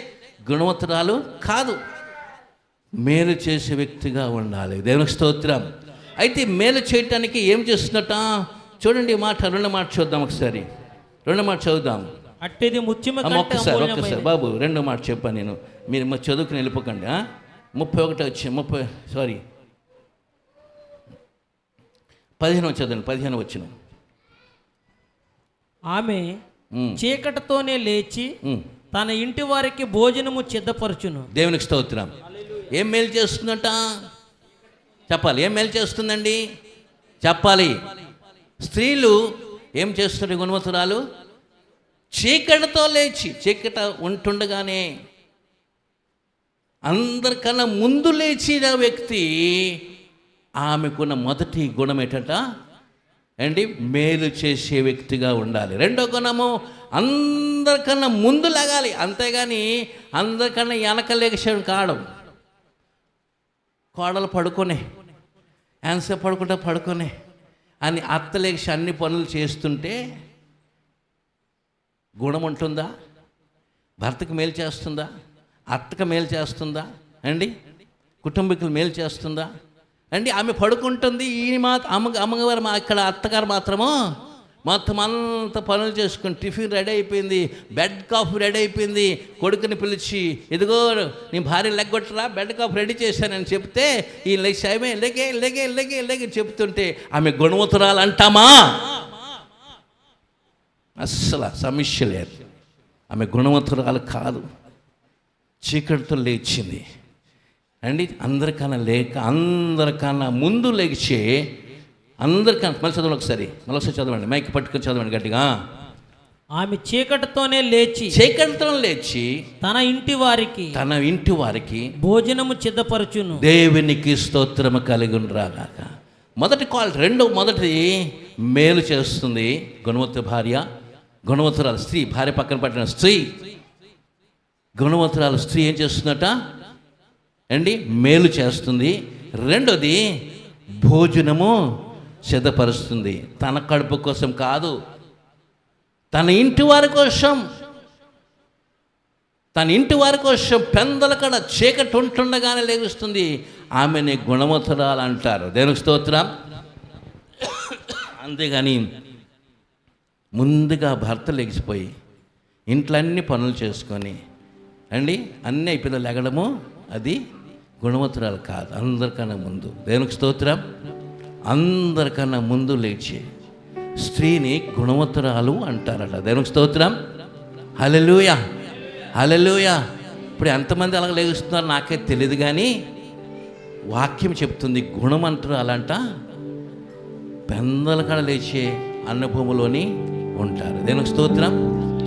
గుణవంతురాలు కాదు. మేలు చేసే వ్యక్తిగా ఉండాలి. దేవునికి స్తోత్రం. అయితే మేలు చేయటానికి ఏం చేస్తున్నట చూడండి. రెండో మాట చూద్దాం ఒకసారి. రెండో మాట చదువుదాం. అట్టిది ముత్యము ఒక్కసారి బాబు రెండో మాట చెప్పాను నేను, మీరు చదువుకుని వెళ్ళిపోకండి. 15 చదవండి. 15 వచ్చిన ఆమె చీకటితోనే లేచి తన ఇంటి వారికి భోజనము సిద్ధపరచును. దేవునికి స్తోత్రం. ఏం మేలు చేస్తుందట చెప్పాలి. ఏం మేలు చేస్తుందండి చెప్పాలి. స్త్రీలు ఏం చేస్తున్నారు గుణవంతురాలు? చీకటితో లేచి, చీకట ఉంటుండగానే అందరికన్నా ముందు లేచిన వ్యక్తి ఆమెకున్న మొదటి గుణం ఏంటంట అండి మేలు చేసే వ్యక్తిగా ఉండాలి. రెండో గుణము అందరికన్నా ముందు లాగాలి, అంతేగాని అందరికన్నా వెనక లేచేయడం కావడం. కోడలు పడుకొనే యాన్సర్ పడుకునే అని అత్త లేచి అన్ని పనులు చేస్తుంటే గుణం ఉంటుందా? భర్తకు మేలు చేస్తుందా? అత్తకు మేలు చేస్తుందా అండి? కుటుంబీకులు మేలు చేస్తుందా అండి? ఆమె పడుకుంటుంది. ఈయన అమ్మగారు ఇక్కడ అత్తగారు మాత్రము మొత్తం అంత పనులు చేసుకుని టిఫిన్ రెడీ అయిపోయింది, బెడ్ కాఫీ రెడీ అయిపోయింది. కొడుకుని పిలిచి ఇదిగో నీ భార్య లెగ్గొట్టరా, బెడ్ కాఫీ రెడీ చేశానని చెప్తే ఈ లేచామే లేగే చెప్తుంటే ఆమె గుణవంతురాలు అంటామా? అస్సలు సమస్య లేదు. ఆమె గుణవంతురాలు కాదు. చీకటితో లేచింది అండి. అందరికన్నా ముందు లేచే అందరికన్నా మళ్ళీ చదవండి ఒకసారి చదవండి. మైక్ పట్టుకొని చదవండి గట్టిగా. ఆమె చీకటితో లేచి తన ఇంటి వారికి భోజనము సిద్ధపరచును. దేవునికి స్తోత్రము కలుగునుగాక. మొదటిది మేలు చేస్తుంది గుణవంతురాలు స్త్రీ. భార్య పక్కన పట్టిన స్త్రీ, గుణవంతురాలు స్త్రీ ఏం చేస్తుందట అండి? మేలు చేస్తుంది. రెండోది భోజనము సిద్ధపరుస్తుంది. తన కడుపు కోసం కాదు, తన ఇంటి వారి కోసం పెందల కడ చీకటి ఉంటుండగానే లేగుస్తుంది. ఆమెని గుణవంతురాలు అంటారు. దేవునికి స్తోత్రం. అంతేగాని ముందుగా భర్త లెగిసిపోయి ఇంట్లో అన్ని పనులు చేసుకొని అండి అన్నీ అయిపోయిన లెగడము అది గుణవంతురాలు కాదు. అందరికన్నా ముందు, దేవునికి స్తోత్రం, అందరికన్నా ముందు లేచి స్త్రీని గుణవంతురాలు అంటారట. దేవునికి స్తోత్రం. హల్లెలూయా, హల్లెలూయా. ఇప్పుడు ఎంతమంది అలాగ లేగుస్తున్నారు నాకే తెలియదు, కానీ వాక్యం చెప్తుంది గుణవంతురాలంట పెందల కాడ లేచే అనుభవంలోని ఉంటారు. దేవునికి స్తోత్రం.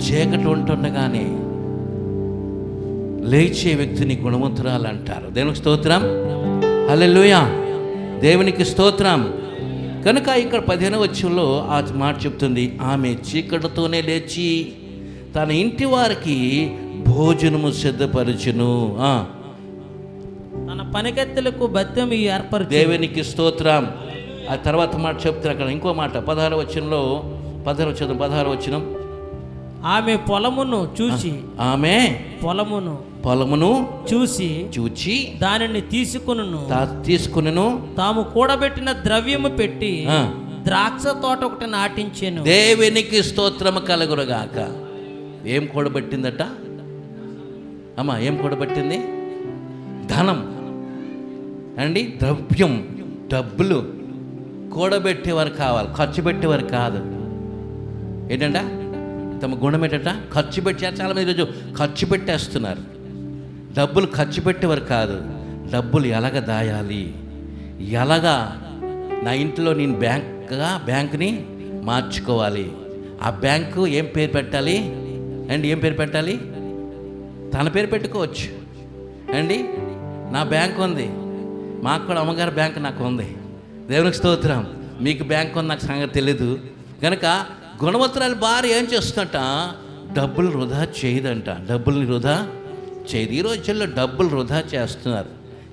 చీకటి ఉంటుండగానే లేచే వ్యక్తిని గుణవంతురాలు అంటారు. దేవునికి స్తోత్రం. హల్లెలూయా, దేవునికి స్తోత్రం. కనుక ఇక్కడ 15వ వచనంలో ఆ మాట చెప్తుంది, ఆమె చీకటితోనే లేచి తన ఇంటి వారికి భోజనము సిద్ధపరచును. తన పనికెత్తలకు బత్తెము ఏర్పరచు. దేవునికి స్తోత్రం. ఆ తర్వాత మాట చెప్తారు అక్కడ ఇంకో మాట 16వ వచనంలో. 16వ వచనం. ఆమె పొలమును చూచి దానిని తీసుకును తాము కూడబెట్టిన ద్రవ్యము పెట్టి ద్రాక్ష తోట ఒకటి నాటించెను. దేవునికి స్తోత్రము కలుగునుగాక. ఏం కూడబెట్టిందట అమ్మా? ఏం కూడబెట్టింది? ధనం. అండి ద్రవ్యం, డబ్బులు కూడబెట్టేవారు కావాలి, ఖర్చు పెట్టేవారు కాదు. ఏంటంట తమ గుణం ఏంటంట? ఖర్చు పెట్టి. చాలామంది ఈరోజు ఖర్చు పెట్టేస్తున్నారు. డబ్బులు ఖర్చు పెట్టేవారు కాదు. డబ్బులు ఎలాగ దాయాలి, ఎలాగా నా ఇంట్లో నేను బ్యాంకుని మార్చుకోవాలి. ఆ బ్యాంకు ఏం పేరు పెట్టాలి అండి? ఏం పేరు పెట్టాలి? తన పేరు పెట్టుకోవచ్చు అండి. నా బ్యాంక్ ఉంది, మాకు కూడా అమ్మగారి బ్యాంక్ నాకు ఉంది. దేవునికి స్తోత్రం. మీకు బ్యాంక్ ఉంది, నాకు సంగతి తెలీదు. కనుక గుణవంతురాలు భార్య ఏం చేస్తుందంట? డబ్బులు వృధా చేయదంట. డబ్బుల్ని వృధా చేయదు. ఈ రోజుల్లో డబ్బులు వృధా చేస్తున్నారు.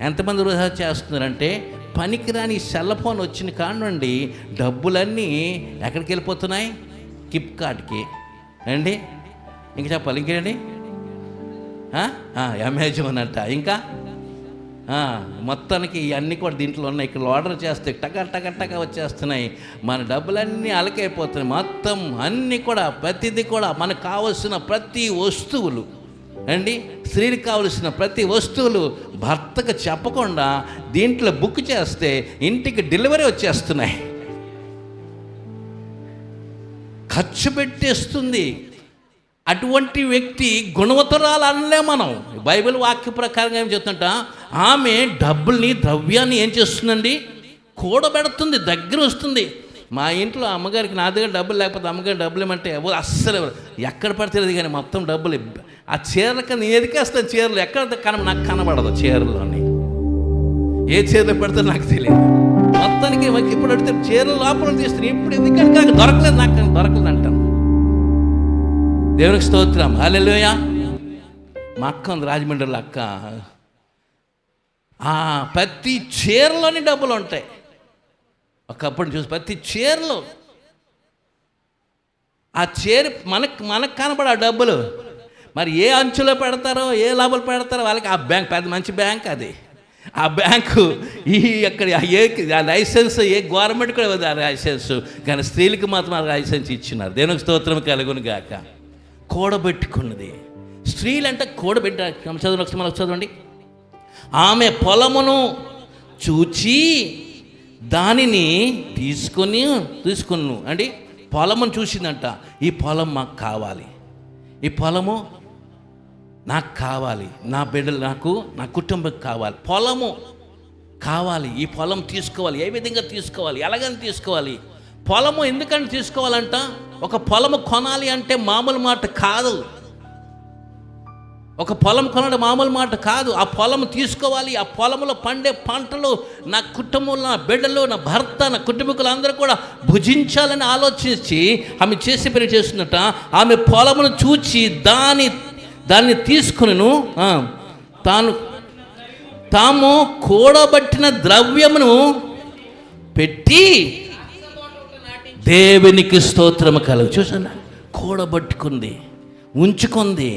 ఎంతమంది వృధా చేస్తున్నారంటే, పనికిరాని సెల్ ఫోన్ వచ్చిన కానుండి డబ్బులన్నీ ఎక్కడికి వెళ్ళిపోతున్నాయి? ఫ్లిప్కార్ట్కి అండి. ఇంకా చెప్పాలి, ఇంకేంటి? అమెజాన్ అంట. ఇంకా మొత్తానికి ఇవన్నీ కూడా దీంట్లో ఉన్నాయి. ఇక్కడ ఆర్డర్ చేస్తే టక వచ్చేస్తున్నాయి. మన డబ్బులన్నీ అలకైపోతున్నాయి. మొత్తం అన్నీ కూడా, ప్రతిదీ కూడా మనకు కావలసిన ప్రతి వస్తువులు అండి, స్త్రీలకు కావలసిన ప్రతి వస్తువులు భర్తకు చెప్పకుండా దీంట్లో బుక్ చేస్తే ఇంటికి డెలివరీ వచ్చేస్తున్నాయి. ఖర్చు పెట్టేస్తుంది. అటువంటి వ్యక్తి గుణవంతురాలు అనలే మనం. బైబిల్ వాక్య ప్రకారంగా ఏం చెప్తుంట? ఆమె డబ్బుల్ని, ద్రవ్యాన్ని ఏం చేస్తుందండి? కూడబెడుతుంది, దగ్గర వస్తుంది. మా ఇంట్లో అమ్మగారికి నా దగ్గర డబ్బులు లేకపోతే అమ్మగారి డబ్బులు ఏమంటే అస్సలు ఎక్కడ పడితే కానీ మొత్తం డబ్బులు. ఆ చీరలకి నేను ఎదికేస్తాను. చీరలు ఎక్కడ నాకు కనబడదు. చీరలోని ఏ చీరలు పెడితే నాకు తెలియదు. మొత్తానికి ఇప్పుడు అడిగితే చీరల లోపల తీస్తున్నాను. ఇప్పుడు ఎందుకంటే నాకు దొరకలేదు, నాకు దొరకలేదు అంటాను. దేవునికి స్తోత్రం. హల్లెలూయా. మా అక్క ఉంది, రాజమండ్రిలో అక్క. ప్రతి చీరలోని డబ్బులు ఉంటాయి. ఒకప్పుడు చూసి ప్రతి చీరలో ఆ చీర మనకు కనబడ ఆ డబ్బులు మరి ఏ అంచులో పెడతారో, ఏ లాభాలు పెడతారో వాళ్ళకి. ఆ బ్యాంక్ పెద్ద మంచి బ్యాంక్ అది. ఆ బ్యాంకు అక్కడ ఏ లైసెన్స్, ఏ గవర్నమెంట్ కూడా ఇవ్వదు ఆ లైసెన్స్. కానీ స్త్రీలకు మాత్రం ఆ లైసెన్స్ ఇచ్చినారు. దేవునికి స్తోత్రం కలుగును గాక. కూడబెట్టుకున్నది. స్త్రీలు అంటే కూడబెట్ట. చదవండి. ఆమె పొలమును చూచి దానిని తీసుకును అండి. పొలమును చూసిందంట. ఈ పొలం మాకు కావాలి, ఈ పొలము నాకు కావాలి, నా బిడ్డలు నాకు, నా కుటుంబం కావాలి, పొలము కావాలి, ఈ పొలం తీసుకోవాలి. ఏ విధంగా తీసుకోవాలి, ఎలాగని తీసుకోవాలి? పొలము ఎందుకని తీసుకోవాలంట? ఒక పొలము కొనాలి అంటే మామూలు మాట కాదు. ఒక పొలం కొనడం మామూలు మాట కాదు. ఆ పొలం తీసుకోవాలి. ఆ పొలంలో పండే పంటలు నా కుటుంబంలో, నా బిడ్డలు, నా భర్త, నా కుటుంబీకులు అందరూ కూడా భుజించాలని ఆలోచించి ఆమె చేసి పని చేస్తున్నట్ట. ఆమె పొలమును చూచి దాన్ని తీసుకును తాము కూడబట్టిన ద్రవ్యమును పెట్టి దేవునికి స్తోత్రము కలుగు. చూసాను, కూడబట్టుకుంది, ఉంచుకుంది.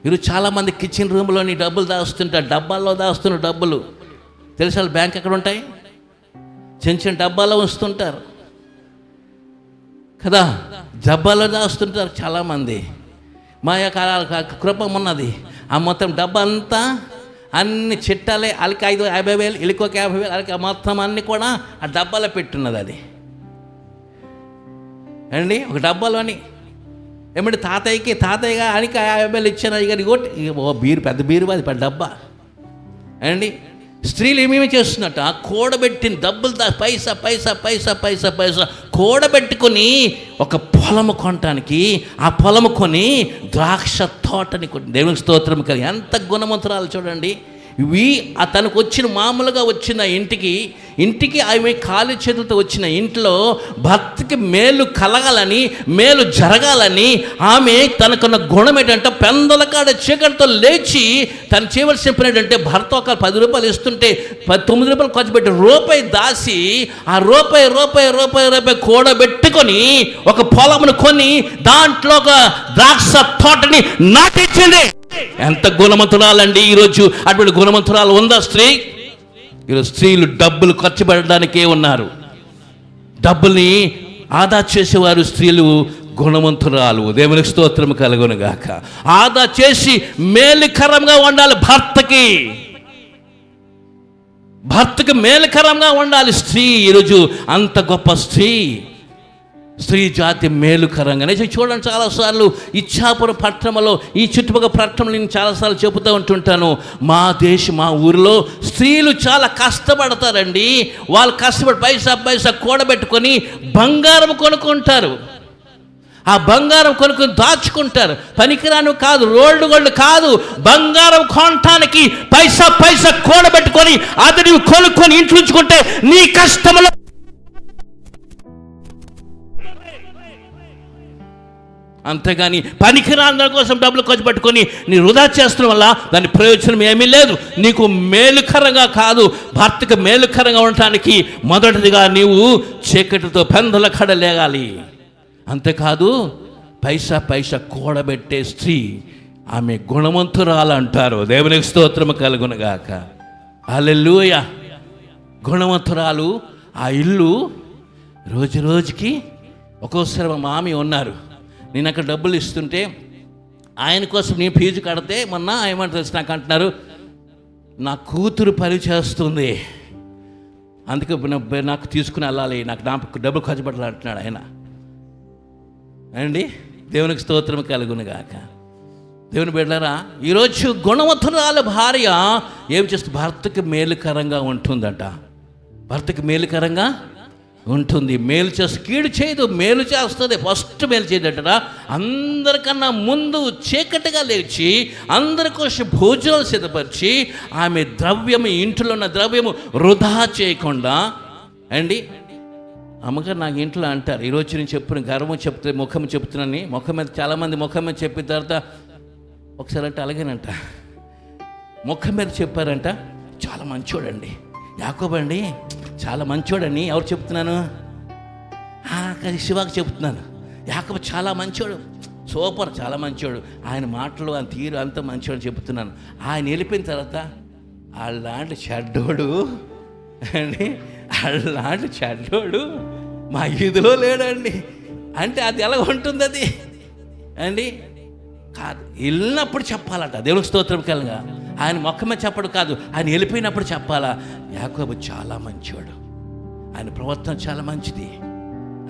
ఈరోజు చాలామంది కిచెన్ రూమ్లోని డబ్బులు దాస్తుంటారు, డబ్బాల్లో దాస్తున్న డబ్బులు. తెలుసా బ్యాంక్ ఎక్కడ ఉంటాయి? చిన్న డబ్బాల్లో ఉంచుతుంటారు కదా, డబ్బాల్లో దాస్తుంటారు చాలామంది. మా యొక్క కృపం ఉన్నది. ఆ మొత్తం డబ్బా అంతా అన్ని చిట్టాలే. వాళ్ళకి 50,000, వీళ్ళకి 50,000, వాళ్ళకి మొత్తం అన్నీ కూడా ఆ డబ్బాలో పెట్టున్నది. అది అండి ఒక డబ్బాలోని ఏమంటే తాతయ్యగా ఆయనకి 50,000 ఇచ్చాను. అది కానీ బీరు, పెద్ద బీరు, అది పెద్ద డబ్బా అండి. స్త్రీలు ఏమేమి చేస్తున్నట్ట? కూడబెట్టిన డబ్బులు పైసా కూడబెట్టుకొని ఒక పొలము కొనటానికి, ఆ పొలము కొని ద్రాక్ష తోటని కొని. దేవునికి స్తోత్రం కలిగి. ఎంత గుణవంతురాలు చూడండి. ఇవి తనకు వచ్చిన మామూలుగా వచ్చిన ఇంటికి ఆమె ఖాళీ చేతులతో వచ్చిన ఇంట్లో భర్తకి మేలు కలగాలని, మేలు జరగాలని ఆమె తనకున్న గుణం ఏంటంటే పెందల కాడ చీకటితో లేచి తను చేయవలసిన పని ఏంటంటే భర్త ఒక 10 రూపాయలు ఇస్తుంటే 9 రూపాయలు ఖర్చు పెట్టి రూపాయి దాసి ఆ రూపాయి కూడబెట్టుకొని ఒక పొలమును కొని దాంట్లో ఒక ద్రాక్ష తోటని నాటించింది. ఎంత గుణవంతురాలండి ఈరోజు. అటువంటి గుణవంతురాలు ఉందా స్త్రీ? ఈరోజు స్త్రీలు డబ్బులు ఖర్చు పెట్టడానికే ఉన్నారు. డబ్బుల్ని ఆదా చేసేవారు స్త్రీలు గుణవంతురాలు. దేవునికి స్తోత్రం కలుగును గాక. ఆదా చేసి మేలుకరంగా ఉండాలి భర్తకి. భర్తకు మేలుకరంగా ఉండాలి స్త్రీ. ఈరోజు అంత గొప్ప స్త్రీ జాతి మేలుకరంగానే చూడండి. చాలాసార్లు ఇచ్ఛాపురం పట్టణంలో, ఈ చుట్టుపక్కల పట్టణంలో నేను చాలాసార్లు చెబుతూ ఉంటుంటాను, మా ఊరిలో స్త్రీలు చాలా కష్టపడతారండి. వాళ్ళు కష్టపడి పైసా కూడబెట్టుకొని బంగారం కొనుక్కుంటారు. ఆ బంగారం కొనుక్కొని దాచుకుంటారు. పనికిరాను కాదు, రోడ్డు గోల్డ్ కాదు, బంగారం కొనటానికి పైసా కూడబెట్టుకొని అది నువ్వు కొనుక్కొని ఇంట్లో ఉంచుకుంటే నీ కష్టంలో అంతేగాని పనికిరాని దాని కోసం డబ్బులు ఖర్చు పెట్టుకొని నీ వృధా చేస్తున్న వల్ల దాని ప్రయోజనం ఏమీ లేదు. నీకు మేలుకరంగా కాదు, భర్తకు మేలుకరంగా ఉండటానికి మొదటిదిగా నీవు చీకటితో పెందల కడ లేగాలి. అంతేకాదు పైసా కూడబెట్టే స్త్రీ ఆమె గుణవంతురాలు అంటారు. దేవునికి స్తోత్రము కలుగునుగాక. హల్లెలూయా. గుణవంతురాలు. ఆ ఇల్లు రోజుకి ఒక్కోసారి మా మామి ఉన్నారు, నేను అక్కడ డబ్బులు ఇస్తుంటే ఆయన కోసం నేను ఫీజు కడితే మొన్న ఏమంటారు తెలుసు నాకు అంటున్నారు, నా కూతురు పని చేస్తుంది అందుకే నాకు తీసుకుని వెళ్ళాలి, నాకు డబ్బులు ఖర్చు పెట్టాలి అంటున్నాడు ఆయన అండి. దేవునికి స్తోత్రం కలుగునుగాక. దేవుని బిడ్డలారా, ఈరోజు గుణవంతురాల భార్య ఏం చేస్తుంది? భర్తకి మేలుకరంగా ఉంటుందట. భర్తకి మేలుకరంగా ఉంటుంది. మేలు చేసి కీడు చేయదు, మేలు చేస్తుంది. ఫస్ట్ మేలు చేయదట. అందరికన్నా ముందు చీకటిగా లేచి అందరి కోసం భోజనాలు సిద్ధపరిచి ఆమె ద్రవ్యము, ఇంట్లో ఉన్న ద్రవ్యము వృధా చేయకుండా అండి. అమ్మగారు నాకు ఇంట్లో అంటారు, ఈరోజు నేను చెప్పిన గర్వం చెప్తే ముఖం చెప్తున్నాను, ముఖం మీద చాలామంది ముఖం మీద చెప్పిన తర్వాత ఒకసారి అంటే అలాగేనంట ముఖం మీద చెప్పారంట, చాలా మంచోడండి యాకోబు అండి, చాలా మంచోడని. ఎవరు చెప్తున్నాను? శివాకి చెప్తున్నాను. యాకోబు చాలా మంచోడు, సూపర్, చాలా మంచోడు, ఆయన మాటలు ఆయన తీరు అంత మంచోడు చెప్తున్నాను. ఆయన వెళ్ళిపోయిన తర్వాత అలాంటి చెడ్డోడు అండి, అలాంటి చెడ్డోడు మా ఈదులో లేడండి అంటే అది ఎలా ఉంటుంది అది అండి? కాదు, వెళ్ళినప్పుడు చెప్పాలట. దేవునికి స్తోత్రం కలగా. ఆయన మొక్కమే చెప్పడు కాదు, ఆయన వెళ్ళిపోయినప్పుడు చెప్పాలా, యాకోబు చాలా మంచివాడు, ఆయన ప్రవర్తన చాలా మంచిది,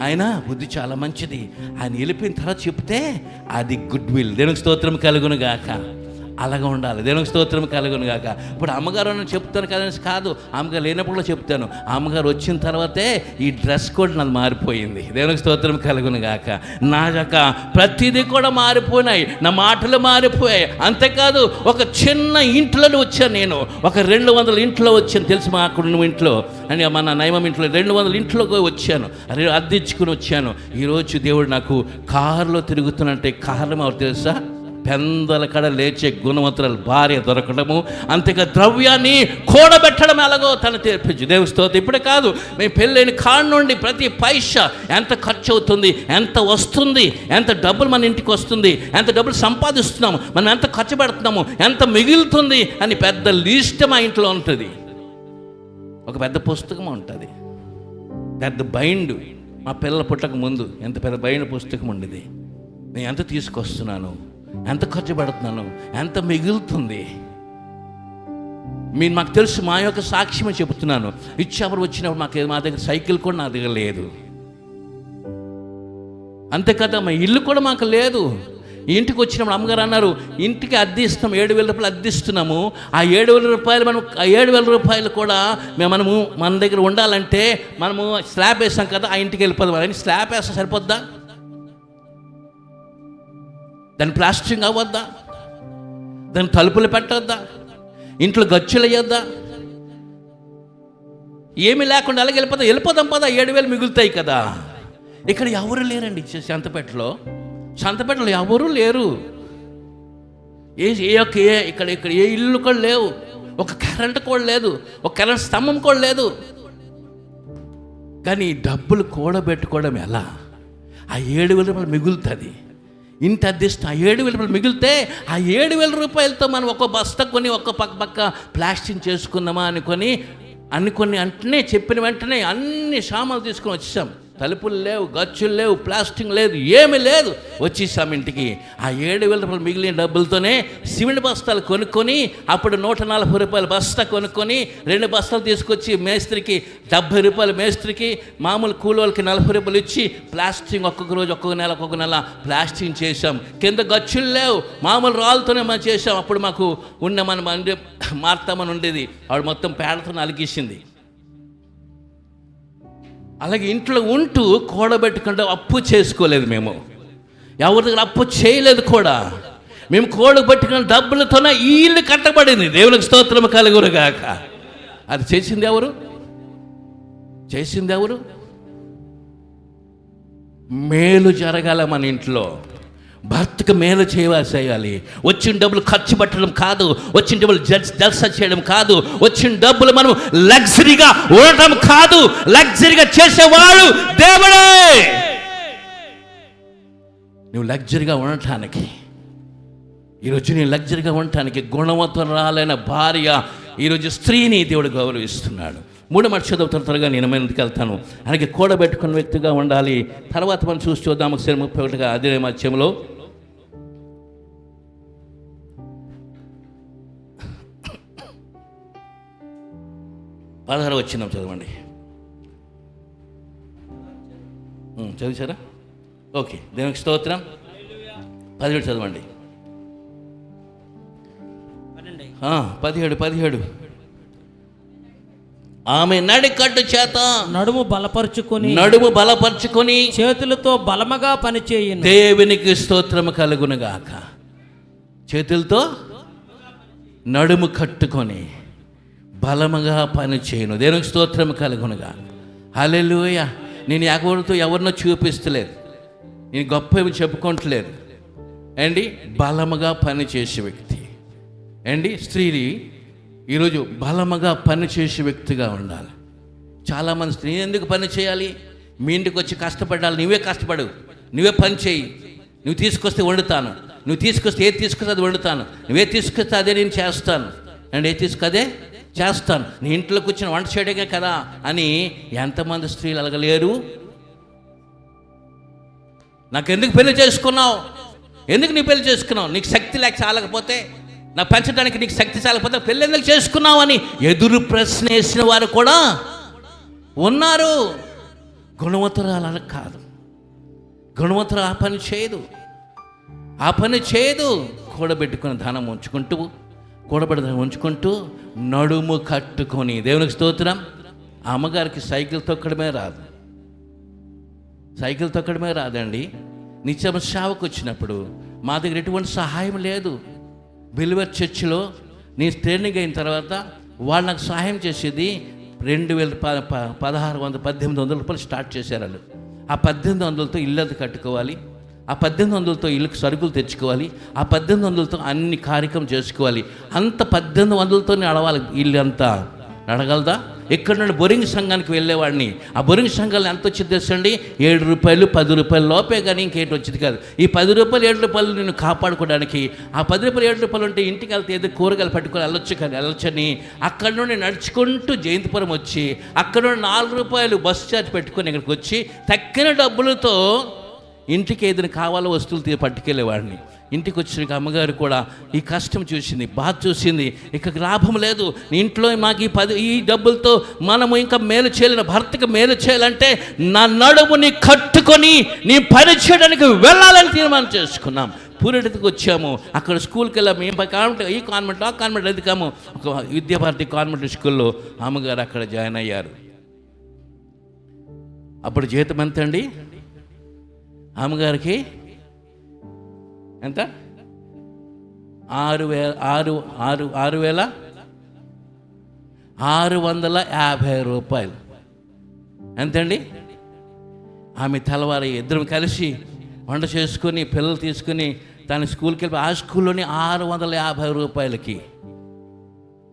ఆయన బుద్ధి చాలా మంచిది, ఆయన వెళ్ళిపోయిన తర్వాత చెప్తే అది గుడ్ విల్. దేవునికి స్తోత్రం కలుగును గాక. అలాగా ఉండాలి. దేవునికి స్తోత్రం కలుగును గాక. ఇప్పుడు అమ్మగారు అని చెప్తాను కదనేసి కాదు, అమ్మగారు లేనప్పుడు చెప్తాను. అమ్మగారు వచ్చిన తర్వాతే ఈ డ్రెస్ కోడ్ నాది మారిపోయింది. దేవునికి స్తోత్రం కలుగును గాక. నా యొక్క ప్రతిదీ కూడా మారిపోయినాయి, నా మాటలు మారిపోయాయి. అంతేకాదు ఒక చిన్న ఇంట్లోనే వచ్చాను నేను, ఒక 200 ఇంట్లో వచ్చాను తెలుసు మా కుటుంబం ఇంట్లో అని, మన నయమం ఇంట్లో 200 ఇంట్లోకి వచ్చాను, అద్దెచ్చుకుని వచ్చాను. ఈరోజు దేవుడు నాకు కారులో తిరుగుతున్నట్టే కారణం ఎవరు తెలుసా? పెందల కడ లేచే గుణవంతుల భార్య దొరకడము, అంతేగా ద్రవ్యాన్ని కూడబెట్టడం ఎలాగో తను తెప్పించు. దేవుని స్తోత్రం. ఇప్పుడే కాదు, మేము పెళ్ళైన కాడ నుండి ప్రతి పైసా ఎంత ఖర్చు అవుతుంది, ఎంత వస్తుంది, ఎంత డబ్బులు మన ఇంటికి వస్తుంది, ఎంత డబ్బులు సంపాదిస్తున్నాము, మనం ఎంత ఖర్చు పెడుతున్నాము, ఎంత మిగులుతుంది అని పెద్ద లిస్ట్ మా ఇంట్లో ఉంటుంది. ఒక పెద్ద పుస్తకం ఉంటుంది, పెద్ద బైండ్. మా పిల్లల పుట్టక ముందు ఎంత పెద్ద బైండ్ పుస్తకం ఉండేది. నేను ఎంత తీసుకొస్తున్నాను, ఎంత ఖర్చు పెడుతున్నాను, ఎంత మిగులుతుంది. మీరు మాకు తెలుసు, మా యొక్క సాక్ష్యమే చెబుతున్నాను. ఇచ్చాపురం వచ్చినప్పుడు మా దగ్గర సైకిల్ కూడా నా దగ్గర లేదు. అంతేకాదు మా ఇల్లు కూడా మాకు లేదు. ఇంటికి వచ్చినప్పుడు అమ్మగారు అన్నారు, ఇంటికి అద్దె ఇస్తాం, 7,000 రూపాయలు అద్దె ఇస్తున్నాము. ఆ 7,000 రూపాయలు మనం, ఆ 7,000 రూపాయలు కూడా మనము మన దగ్గర ఉండాలంటే మనము స్లాబ్ వేస్తాం కదా, ఆ ఇంటికి వెళ్ళిపోదాం అని. స్లాబ్ వేస్తాం సరిపోద్దా? దాని ప్లాస్టింగ్ అవ్వద్దా? దాని తలుపులు పెట్టొద్దా? ఇంట్లో గచ్చులు వేయొద్దా? ఏమీ లేకుండా అలాగే వెళ్ళిపోదాం పదా, 7,000 మిగులుతాయి కదా. ఇక్కడ ఎవరు లేరండి సంతపేటలో ఎవరు లేరు. ఇక్కడ ఏ ఇల్లు కూడా లేవు, ఒక కరెంట్ కూడా లేదు, ఒక కరెంట్ స్తంభం కూడా లేదు. కానీ డబ్బులు కూడబెట్టుకోవడం ఎలా? ఆ 7,000 రూపాయలు మిగులుతుంది. ఇంటి అద్దెస్తూ ఆ 7,000 రూపాయలు మిగిలితే ఆ 7,000 రూపాయలతో మనం ఒక బస్తా కొని ఒక పక్క ప్లాస్టింగ్ చేసుకుందామా అనుకొని వెంటనే చెప్పిన వెంటనే అన్ని సామాన్లు తీసుకొని వచ్చాం. తలుపులు లేవు, గచ్చులు లేవు, ప్లాస్టింగ్ లేదు, ఏమీ లేదు. వచ్చేసాం ఇంటికి. ఆ 7,000 రూపాయలు మిగిలిన డబ్బులతోనే సిమెంట్ బస్తాలు కొనుక్కొని, అప్పుడు 140 రూపాయల బస్తా కొనుక్కొని 2 బస్తాలు తీసుకొచ్చి మేస్త్రికి 70 రూపాయలు, మేస్త్రికి మామూలు కూలోళ్ళకి 40 రూపాయలు ఇచ్చి ప్లాస్టింగ్ ఒక్కొక్క రోజు ఒక్కొక్క నెల ప్లాస్టింగ్ చేసాం. కింద గచ్చులు లేవు, మామూలు రాళ్ళతోనే మనం చేసాం. అప్పుడు మాకు ఉన్న మన మార్తామని ఉండేది, ఆవిడ మొత్తం పేడతో నలిగేసింది. అలాగే ఇంట్లో ఉంటూ కూడబెట్టుకుంటే అప్పు చేసుకోలేదు, మేము ఎవరి దగ్గర అప్పు చేయలేదు కూడా. మేము కూడబెట్టుకున్న డబ్బులతోనే ఈ ఇల్లు కట్టబడింది. దేవునికి స్తోత్రం కలుగురుగాక. అది చేసింది ఎవరు? మేలు జరగాల మన ఇంట్లో. భర్తకు మేలు చేయాలి. వచ్చిన డబ్బులు ఖర్చు పెట్టడం కాదు, వచ్చిన డబ్బులు జల్సా చేయడం కాదు, వచ్చిన డబ్బులు మనం లగ్జరీగా ఉండటం కాదు. లగ్జరీగా చేసేవాడు దేవుడే. నువ్వు లగ్జరీగా ఉండటానికి, ఈరోజు నీ లగ్జరీగా ఉండటానికి గుణవంతురాలైన భార్య, ఈరోజు స్త్రీని దేవుడు గౌరవిస్తున్నాడు. 3 మాట చదువుతున్న త్వరగా నేను ముందుకు వెళ్తాను. అలాగే కూడబెట్టుకున్న వ్యక్తిగా ఉండాలి. తర్వాత మనం చూసి చూద్దాం. 31 అదే మధ్యంలో 16 వచ్చినాం, చదవండి. చదివారా? ఓకే, దేవునికి స్తోత్రం. 17 చదవండి. 17 ఆమె నడికట్టు చేత నడుము బలపరుచుకొని చేతులతో బలముగా పనిచేయును. దేవునికి స్తోత్రము కలుగునుగాక. చేతులతో నడుము కట్టుకొని బలముగా పనిచేయును. దేవునికి స్తోత్రము కలుగునుగాక. హల్లెలూయా. నేను ఎవరినో చూపిస్తలేదు, నేను గొప్ప ఏమి చెప్పుకోవట్లేదు అండి. బలముగా పనిచేసే వ్యక్తి అండి. స్త్రీ ఈరోజు బలముగా పనిచేసే వ్యక్తిగా ఉండాలి. చాలామంది స్త్రీ ఎందుకు పని చేయాలి? మీ ఇంటికి వచ్చి కష్టపడాలి. నువ్వే కష్టపడు, నువ్వే పని చేయి. నువ్వు తీసుకొస్తే వండుతాను, నువ్వు తీసుకొస్తే ఏది తీసుకొస్తే అది వండుతాను, నువ్వే తీసుకొస్తే అదే నేను చేస్తాను అండ్ ఏది తీసుకొదే చేస్తాను. నీ ఇంట్లో కూర్చొని వంట చేయడమే కదా అని ఎంతమంది స్త్రీలు అలగలేరు? నాకెందుకు పెళ్లి చేసుకున్నావు? ఎందుకు నీ పెళ్లి చేసుకున్నావు? నీకు శక్తి లేక చాలకపోతే, నా పెంచడానికి నీకు శక్తి చాలకపోతే పెళ్ళి ఎందుకు చేసుకున్నావు అని ఎదురు ప్రశ్న వేసిన వారు కూడా ఉన్నారు. గుణవంతురాలు అలా కాదు. గుణవంతురాలు ఆ పని చేయదు. కూడబెట్టుకుని ధనం ఉంచుకుంటూ నడుము కట్టుకొని, దేవునికి స్తోత్రం. ఆ అమ్మగారికి సైకిల్ తొక్కడమే రాదండి. నిత్యం సేవకు వచ్చినప్పుడు మా దగ్గర ఎటువంటి సహాయం లేదు. బిల్వర్ చర్చిలో నేను ట్రైనింగ్ అయిన తర్వాత వాళ్ళు నాకు సహాయం చేసేది 1800 రూపాయలు స్టార్ట్ చేశారు వాళ్ళు. ఆ 1800తో ఇల్లు అది కట్టుకోవాలి, ఆ 1800తో ఇల్లుకి సరుకులు తెచ్చుకోవాలి, ఆ 1800తో అన్ని కార్యక్రమం చేసుకోవాలి. అంత 1800తో నడవాలి. ఇల్లు అంతా నడగలదా? ఇక్కడ నుండి బొరింగ్ సంఘానికి వెళ్ళేవాడిని. ఆ బొరింగ్ సంఘాలు ఎంత వచ్చింది తెలుసండి? 7 రూపాయలు 10 రూపాయల లోపే, కానీ ఇంకేంటి వచ్చింది కాదు. ఈ 10 రూపాయలు 7 రూపాయలు నేను కాపాడుకోవడానికి, ఆ 10 రూపాయలు 7 రూపాయలు ఉంటే ఇంటికి వెళ్తే ఏదో కూరగాయలు పట్టుకొని వెళ్ళొచ్చని అక్కడ నుండి నడుచుకుంటూ జయంతిపురం వచ్చి అక్కడ నుండి 4 రూపాయలు బస్సు ఛార్జ్ పెట్టుకొని ఇక్కడికి వచ్చి తక్కిన డబ్బులతో ఇంటికి ఏదైనా కావాలో వస్తువులు పట్టుకెళ్ళేవాడిని. ఇంటికి వచ్చిన అమ్మగారు కూడా ఈ కష్టం చూసింది, బాధ చూసింది. ఇక లాభం లేదు, నీ ఇంట్లో మాకు ఈ డబ్బులతో మనము ఇంకా మేలు చేయలేని, భర్తకు మేలు చేయాలంటే నా నడుముని కట్టుకొని నీ పని చేయడానికి వెళ్ళాలని తీర్మానం చేసుకున్నాం. పూరెడికి వచ్చాము. అక్కడ స్కూల్కి వెళ్ళాము. ఈ కాన్వెంట్ ఆ కాన్వెంట్ ఎదుకాము. ఒక విద్యాభారతి కాన్వెంట్ స్కూల్లో అమ్మగారు అక్కడ జాయిన్ అయ్యారు. అప్పుడు జీతం ఎంత అండి? అమ్మగారికి ఎంత? 6,650 రూపాయలు. ఎంతండి? ఆమె తెల్లవారి ఇద్దరు కలిసి వంట చేసుకొని పిల్లలు తీసుకుని తన స్కూల్కి వెళ్ళి ఆ స్కూల్లోని 650 రూపాయలకి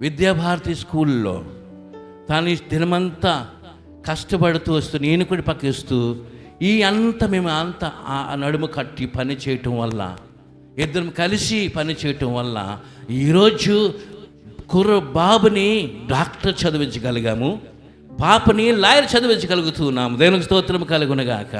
విద్యాభారతి స్కూల్లో తను దినమంతా కష్టపడుతూ వస్తూ నేను కూడా పక్కిస్తూ మేము నడుము కట్టి పని చేయటం వల్ల, ఇద్దరం కలిసి పని చేయటం వల్ల ఈరోజు బాబుని డాక్టర్ చదివించగలిగాము, పాపని లాయర్ చదివించగలుగుతున్నాము. దేవునికి స్తోత్రం కలుగునగాక.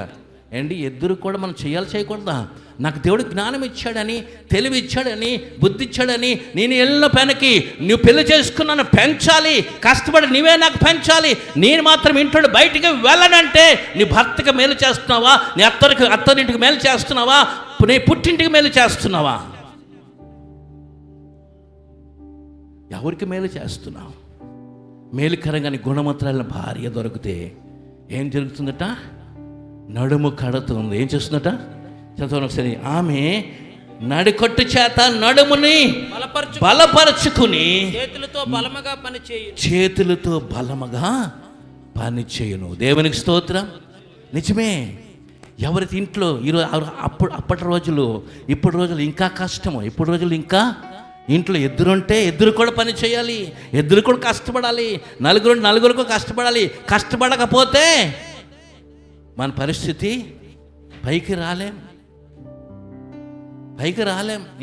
ఏంటి ఎదురు కూడా మనం చేయకూడదా? నాకు దేవుడు జ్ఞానం ఇచ్చాడని, తెలివి ఇచ్చాడని, బుద్ధి ఇచ్చాడని నేను ఎల్లో పెనకి నువ్వు పెళ్లి చేసుకున్నాను పెంచాలి, కష్టపడి నీవే నాకు పెంచాలి, నేను మాత్రం ఇంట్లో బయటికి వెళ్ళనంటే నీ భర్తకి మేలు చేస్తున్నావా? నీ అత్తరింటికి మేలు చేస్తున్నావా? నీ పుట్టింటికి మేలు చేస్తున్నావా? ఎవరికి మేలు చేస్తున్నావు? మేలుకరంగా గుణమంత్రాల భార్య దొరికితే ఏం జరుగుతుందట? నడుము కడుతుంది. ఏం చేస్తుందట? చదువు ఒకసారి. ఆమె నడికొట్టు చేత నడుముని బలపరచుకుని చేతులతో బలముగా పని చేయను. దేవునికి స్తోత్రం. నిజమే. ఎవరైతే ఇంట్లో ఈరోజు అప్పటి రోజులు ఇప్పుడు రోజులు ఇంకా కష్టము. ఇప్పుడు రోజులు ఇంకా ఇంట్లో ఎద్దురుంటే ఎద్దురు కూడా పని చేయాలి, ఎద్దురు కూడా కష్టపడాలి, నలుగురికి కష్టపడాలి. కష్టపడకపోతే మన పరిస్థితి పైకి రాలేం.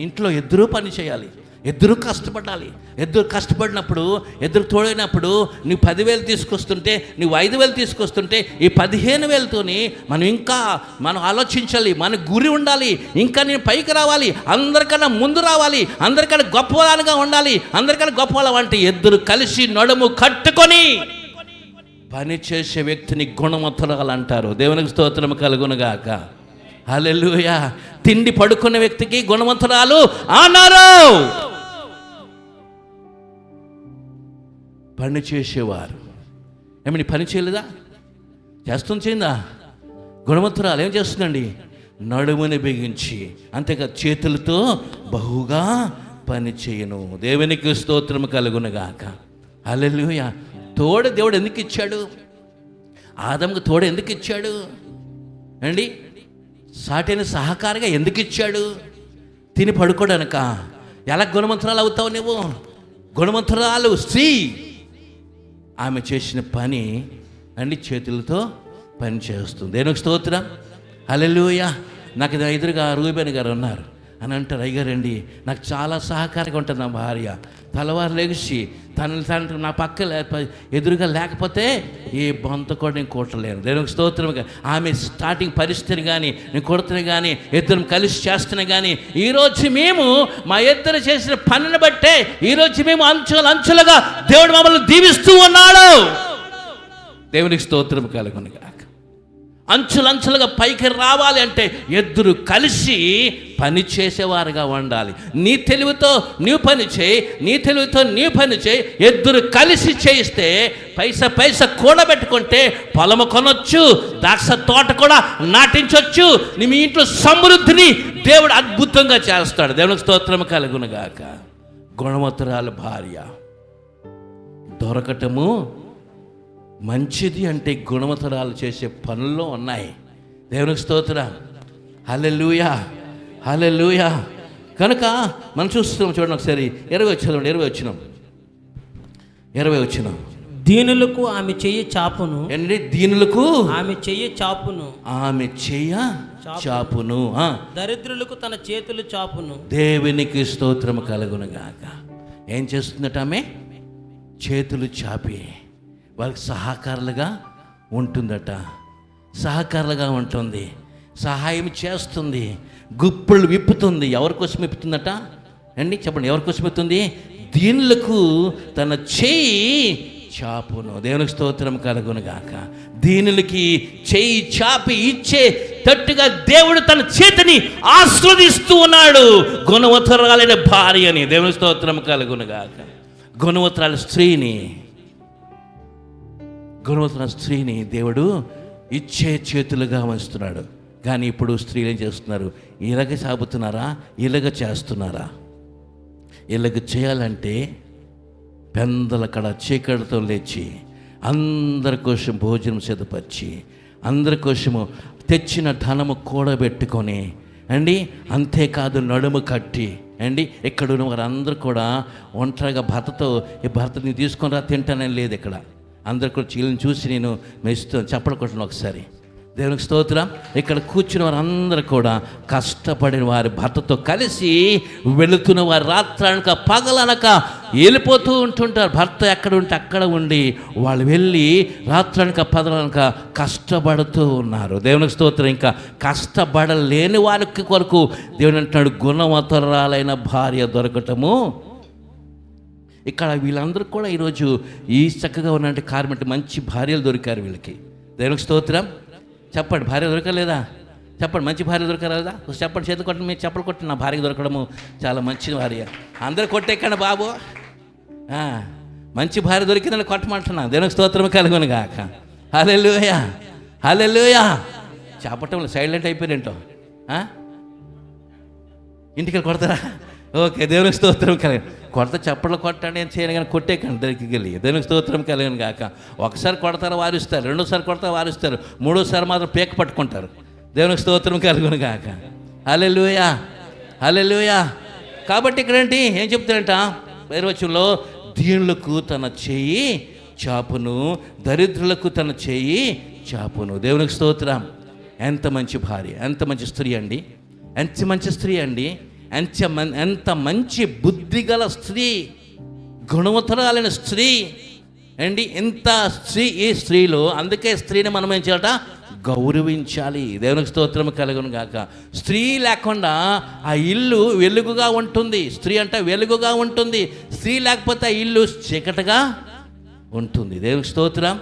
ఇంట్లో ఎద్దురు పని చేయాలి, ఎద్దురు కష్టపడాలి. ఎద్దురు కష్టపడినప్పుడు, ఎద్దురు తోడైనప్పుడు నువ్వు 10,000 తీసుకొస్తుంటే, నువ్వు 5,000 తీసుకొస్తుంటే, ఈ 15,000తోని మనం ఆలోచించాలి, మన గురి ఉండాలి. ఇంకా నేను పైకి రావాలి, అందరికన్నా ముందు రావాలి, అందరికన్నా గొప్పవాళ్ళగా ఉండాలి. అందరికన్నా గొప్పవాళ్ళ అంటే ఎద్దురు కలిసి నడుము కట్టుకొని పని చేసే వ్యక్తిని గుణవంతురాలు అంటారు. దేవునికి స్తోత్రం కలుగునుగాక. హల్లెలూయా. తిండి పడుకున్న వ్యక్తికి గుణవంతురాలు అన్నారు. పని చేసేవారు ఏమని పని చేయలేదా? చేయిందా? గుణవంతురాలు ఏం చేస్తుందండి? నడుముని బిగించి, అంతేకాదు చేతులతో బహుగా పని చేయను. దేవునికి స్తోత్రం కలుగునుగాక. హల్లెలూయా. తోడు దేవుడు ఎందుకు ఇచ్చాడు? ఆదముకు తోడు ఎందుకు ఇచ్చాడు అండి? సాటైన సహకారిగా ఎందుకు ఇచ్చాడు? తిని పడుకోడానిక? ఎలా గుణవంతురాలు అవుతావు నువ్వు? గుణవంతురాలు స్త్రీ ఆమె చేసిన పని అండి చేతులతో పని చేస్తుంది. దేనికి స్తోత్రం. హల్లెలూయా. నాకు ఎదురుగా రూబెన్ గారు ఉన్నారు అని అంటారు, అయ్యారండి నాకు చాలా సహకారంగా ఉంటుంది నా భార్య. తెల్లవారు లెగిసి తను నా పక్క ఎదురుగా లేకపోతే ఏ బొంత కూడా నేను కొట్టలేను. దేవునికి స్తోత్రంగా. ఆమె స్టార్టింగ్ పరిస్థితిని కానీ నేను కొడుతున్నా కానీ ఇద్దరం కలిసి చేస్తున్నా కానీ ఈరోజు మేము మా ఇద్దరు చేసిన పనిని బట్టే ఈరోజు మేము అంచులుగా దేవుడు మమ్మల్ని దీవిస్తూ ఉన్నాడు. దేవునికి స్తోత్రం కలుగునుగాక. అంచులంచులుగా పైకి రావాలి అంటే ఇద్దరు కలిసి పని చేసేవారుగా ఉండాలి. నీ తెలివితో నీవు పని చేయి, నీ తెలివితో నీవు పని చేయి. ఇద్దరు కలిసి చేయిస్తే పైసా కూడబెట్టుకుంటే పొలము కొనొచ్చు, ద్రాక్ష తోట కూడా నాటించవచ్చు. మీ ఇంట్లో సమృద్ధిని దేవుడు అద్భుతంగా చేస్తాడు. దేవునికి స్తోత్రం కలుగునుగాక. గుణవంతురాలు భార్య దొరకటము మంచిది అంటే గుణవంతురాలు చేసే పనుల్లో ఉన్నాయి. దేవునికి స్తోత్రం. హల్లెలూయా. హల్లెలూయా. కనుక మనం చూస్తున్నాం. చూడండి ఒకసారి 20 వచ్చినాం. దీనులకు ఆమె చెయ్యి చాపును. ఏంటి? దీనులకు ఆమె చెయ్యి చాపును. ఆమె చెయ్య చాపును. దరిద్రులకు తన చేతులు చాపును. దేవునికి స్తోత్రం కలుగునుగాక. ఏం చేస్తుందట? ఆమె చేతులు చాపి వాళ్ళకి సహకారులుగా ఉంటుందట. సహకారులుగా ఉంటుంది, సహాయం చేస్తుంది, గుప్పులు విప్పుతుంది. ఎవరి కోసం విప్పుతుందట అండి? చెప్పండి, ఎవరి కోసం విప్పుతుంది? దీనులకు తన చెయ్యి చాపును. దేవునికి స్తోత్రం కలుగునుగాక. దీనులకి చెయ్యి చాపి ఇచ్చే తట్టుగా దేవుడు తన చేతిని ఆస్వాదిస్తూ ఉన్నాడు. గుణవంతురాలైన భార్యని. దేవునికి స్తోత్రం కలుగునుగాక. గుణవంతురాలు స్త్రీని దేవుడు ఇచ్చే చేతులుగా ఉంచుతున్నాడు. కానీ ఇప్పుడు స్త్రీలు ఏం చేస్తున్నారు? ఇలాగ సాగుతున్నారా? ఇలాగ చేస్తున్నారా? ఇలాగ చేయాలంటే పెందల కడ చీకటితో లేచి అందరి కోసం భోజనం సిద్ధపరిచి అందరి కోసము తెచ్చిన ధనము కూడబెట్టుకొని అండి, అంతేకాదు నడుము కట్టి అండి, ఇక్కడ ఉన్న వారందరూ కూడా ఒంటరిగా భర్తతో ఈ భర్తని తీసుకొని రా తింటానని లేదు. ఇక్కడ అందరు కూడా చీలను చూసి నేను మెచ్చుతాను. చెప్పడం ఒకసారి దేవునికి స్తోత్రం. ఇక్కడ కూర్చున్న వారందరూ కూడా కష్టపడిన వారి భర్తతో కలిసి వెళుతున్న వారు రాత్రనక పగలనక వెళ్ళిపోతూ ఉంటుంటారు. భర్త ఎక్కడ ఉంటే అక్కడ ఉండి వాళ్ళు వెళ్ళి రాత్రనక పగలనక కష్టపడుతూ ఉన్నారు. దేవునికి స్తోత్రం. ఇంకా కష్టపడలేని వారికి కొరకు దేవుని అంటున్నాడు, గుణవతురాలైన భార్య దొరకటము. ఇక్కడ వీళ్ళందరూ కూడా ఈరోజు ఈ చక్కగా ఉన్నటువంటి కార్మికులు మంచి భార్యలు దొరికారు వీళ్ళకి. దేవునికి స్తోత్రం. చెప్పండి, భార్య దొరకలేదా? చెప్పండి, మంచి భార్య దొరకలేదా? చెప్పండి, చేతులు కొట్టండి, మీరు చెప్పలు కొట్టండి. నా భార్య దొరకడము చాలా మంచి భార్య. అందరూ కొట్టేకండి బాబు. మంచి భార్య దొరికిందని కొట్టమంటున్నా. దేవునికి స్తోత్రం కలుగును గాక. హల్లెలూయా, హల్లెలూయా. చెప్పటంలో సైలెంట్ అయిపోయారేంటో. ఇంటికి కొడతారా? ఓకే, దేవునికి స్తోత్రం కలిగి. కొడత చప్పట్లు కొట్టండి అని చేయను, కానీ కొట్టేకండి దగ్గరికి వెళ్ళి. దేవునికి స్తోత్రం కలిగిన గాక. ఒకసారి కొడతారు వారిస్తారు, రెండోసారి కొడతారు వారిస్తారు, మూడోసారి మాత్రం పేక పట్టుకుంటారు. దేవునికి స్తోత్రం కలుగును గాక. హల్లెలూయా, హల్లెలూయా. కాబట్టి ఇక్కడేంటి ఏం చెప్తాడంట వచనంలో, దీనులకు తన చెయ్యి చాపును, దరిద్రులకు తన చెయ్యి చాపును. దేవునికి స్తోత్రం. ఎంత మంచి భార్య, ఎంత మంచి స్త్రీ అండి, ఎంత మంచి స్త్రీ అండి, ఎంత మంచి బుద్ధిగల స్త్రీ, గుణవతురాలైన స్త్రీ అండి. ఇంత స్త్రీ, ఈ స్త్రీలో అందుకే స్త్రీని మనం ఏం చేయాలట, గౌరవించాలి. దేవునికి స్తోత్రం కలుగును గాక. స్త్రీ లేకుండా ఆ ఇల్లు వెలుగుగా ఉంటుంది. స్త్రీ అంటే వెలుగుగా ఉంటుంది. స్త్రీ లేకపోతే ఆ ఇల్లు చీకటిగా ఉంటుంది. దేవునికి స్తోత్రం.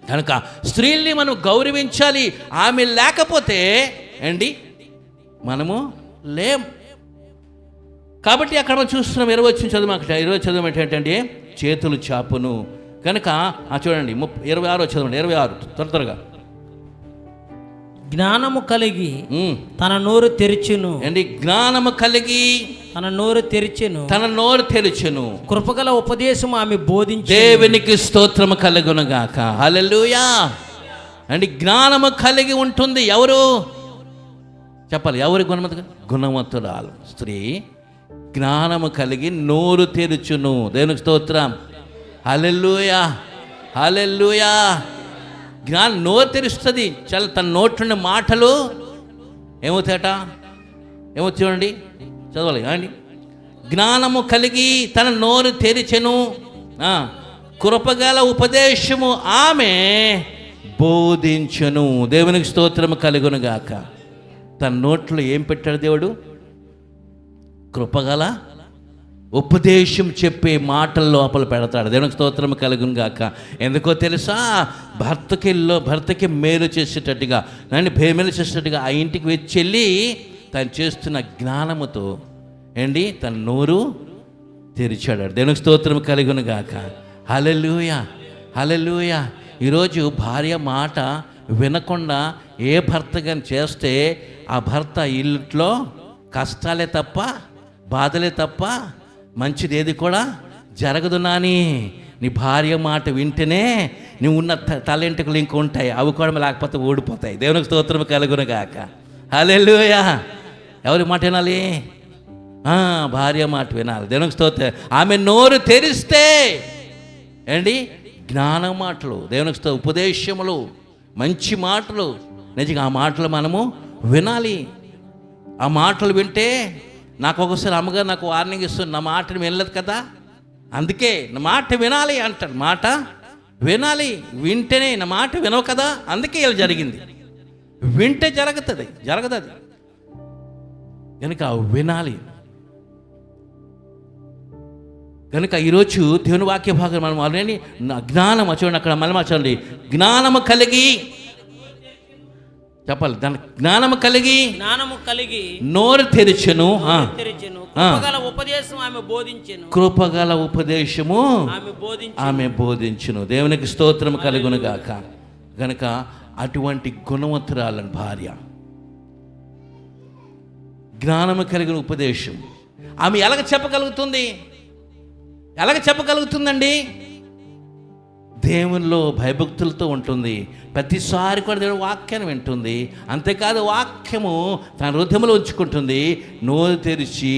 కనుక స్త్రీల్ని మనం గౌరవించాలి. ఆమె లేకపోతే అండి మనము లేం. కాబట్టి అక్కడ మనం చూస్తున్నాం 20 చదవమంటే ఏంటంటే చేతులు చాపును. కనుక చూడండి 26 చదవండి, 26 త్వరగా. జ్ఞానము కలిగి తన నోరు తెరిచెను. ఏంటి? జ్ఞానము కలిగి తన నోరు తెరిచెను, తన నోరు తెరిచెను. కృపగల ఉపదేశం ఆమె బోధించి. దేవునికి స్తోత్రము కలుగును గాక. హల్లెలూయా. అండి జ్ఞానము కలిగి ఉంటుంది. ఎవరు చెప్పాలి? ఎవరి గుణవంతురాలు స్త్రీ జ్ఞానము కలిగి నోరు తెరుచును. దేవునికి స్తోత్రం. హల్లెలూయా, హల్లెలూయా. జ్ఞానం నోరు తెరుస్తుంది. చాలా తన నోట్లున్న మాటలు ఏమవుతాయట? ఏమవుతుంది చూడండి, చదవాలి అండి. జ్ఞానము కలిగి తన నోరు తెరిచెను, కృపగల ఉపదేశము ఆమె బోధించును. దేవునికి స్తోత్రము కలుగును గాక. తన నోట్లో ఏం పెట్టాడు దేవుడు? కృపగల ఉపదేశం చెప్పే మాటల లోపల పెడతాడు. దేవునికి స్తోత్రం కలుగును గాక. ఎందుకో తెలుసా? భర్తకి మేలు చేసేటట్టుగా, మేలు చేసేటట్టుగా ఆ ఇంటికి వచ్చి వెళ్ళి తను చేస్తున్న జ్ఞానముతో ఏంటి తన నోరు తెరిచాడు. దేవునికి స్తోత్రం కలుగును గాక. హల్లెలూయా, హల్లెలూయా. ఈరోజు భార్య మాట వినకుండా ఏ భర్త కానీ చేస్తే ఆ భర్త ఇల్లులో కష్టాలే తప్ప, బాధలే తప్ప మంచిది ఏది కూడా జరగదు. నాని నీ భార్య మాట వింటేనే నువ్వు ఉన్న తలెంటుకలు ఇంక ఉంటాయి, అవి కూడా లేకపోతే ఓడిపోతాయి. దేవునికి స్తోత్రం కలుగును గాక. హల్లెలూయా. ఎవరి మాట వినాలి? భార్య మాట వినాలి. దేవునికి స్తోత్రం. ఆమె నోరు తెరిస్తే ఏంటి? జ్ఞాన మాటలు, దేవునికి ఉపదేశములు, మంచి మాటలు. నిజంగా ఆ మాటలు మనము వినాలి. ఆ మాటలు వింటే, నాకు ఒకసారి అమ్మగారు నాకు వార్నింగ్ ఇస్తుంది, నా మాటను వినలేదు కదా, అందుకే నా మాట వినాలి అంటారు. మాట వినాలి, వింటేనే. నా మాట వినవు కదా, అందుకే ఇలా జరిగింది. వింటే జరగదు అది కనుక వినాలి. కనుక ఈరోజు దేవుని వాక్య భాగం మనం ఆల్రెడీ జ్ఞానం చూడండి, అక్కడ మళ్ళీ చూడండి. జ్ఞానము కలిగి చెప్పాలి. దాని జ్ఞానము కలిగి నోరు తెరిచెను, కృపగల ఉపదేశం ఆమె బోధించెను. కృపగల ఉపదేశము ఆమె బోధించును. దేవునికి స్తోత్రం కలుగును గాక. గనుక అటువంటి గుణవంతురాలను భార్య, జ్ఞానము కలిగిన ఉపదేశం ఆమె ఎలాగ చెప్పగలుగుతుందండి? దేవునిలో భయభక్తులతో ఉంటుంది. ప్రతిసారి కూడా దేవుని వాక్యాన్ని వింటుంది. అంతేకాదు వాక్యము తన హృదయంలో ఉంచుకుంటుంది. నోరు తెరిచి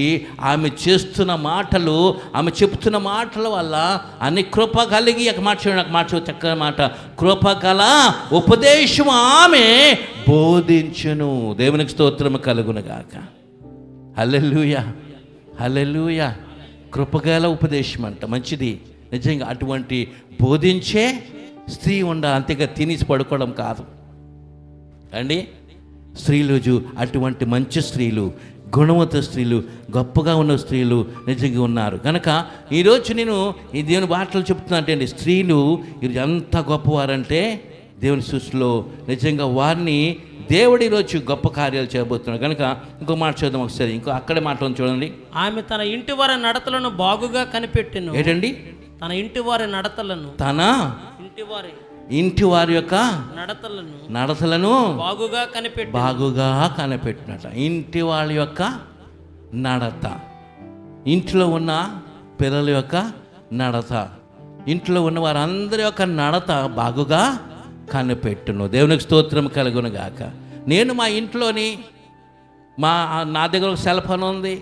ఆమె చేస్తున్న మాటలు, ఆమె చెప్తున్న మాటల వల్ల అన్ని కృప కలిగి మాట చక్కని మాట, కృప గల ఉపదేశం ఆమె బోధించును. దేవునికి స్తోత్రము కలుగునుగాక. హల్లెలూయా, హల్లెలూయా. కృపగల ఉపదేశం అంట, మంచిది. నిజంగా అటువంటి బోధించే స్త్రీ ఉండాలి, అంతేగా తినేసి పడుకోవడం కాదు అండి. స్త్రీలు అటువంటి మంచి స్త్రీలు, గుణవంత స్త్రీలు, గొప్పగా ఉన్న స్త్రీలు నిజంగా ఉన్నారు. కనుక ఈరోజు నేను ఈ దేవుని మాటలు చెప్తున్నా అంటే స్త్రీలు ఈరోజు ఎంత గొప్పవారంటే దేవుని సృష్టిలో నిజంగా వారిని దేవుడు ఈరోజు గొప్ప కార్యాలు చేయబోతున్నాడు. కనుక ఇంకో మాట చూద్దాం ఒకసారి. ఇంకో అక్కడే మాట చూడండి. ఆమె తన ఇంటి వారి నడతలను బాగుగా కనిపెట్టెను. ఏంటండి? తన ఇంటి వారి నడతలను, తన ఇంటి వారి యొక్క నడతలను బాగుగా కనిపెట్టినట. ఇంటి వాళ్ళ యొక్క నడత, ఇంట్లో ఉన్న పిల్లల యొక్క నడత, ఇంట్లో ఉన్న వారందరి యొక్క నడత బాగుగా కనిపెట్టును. దేవునికి స్తోత్రం కలుగును గాక. నేను మా ఇంట్లోని నా దగ్గర ఒక సెల్ ఫోన్ ఉంది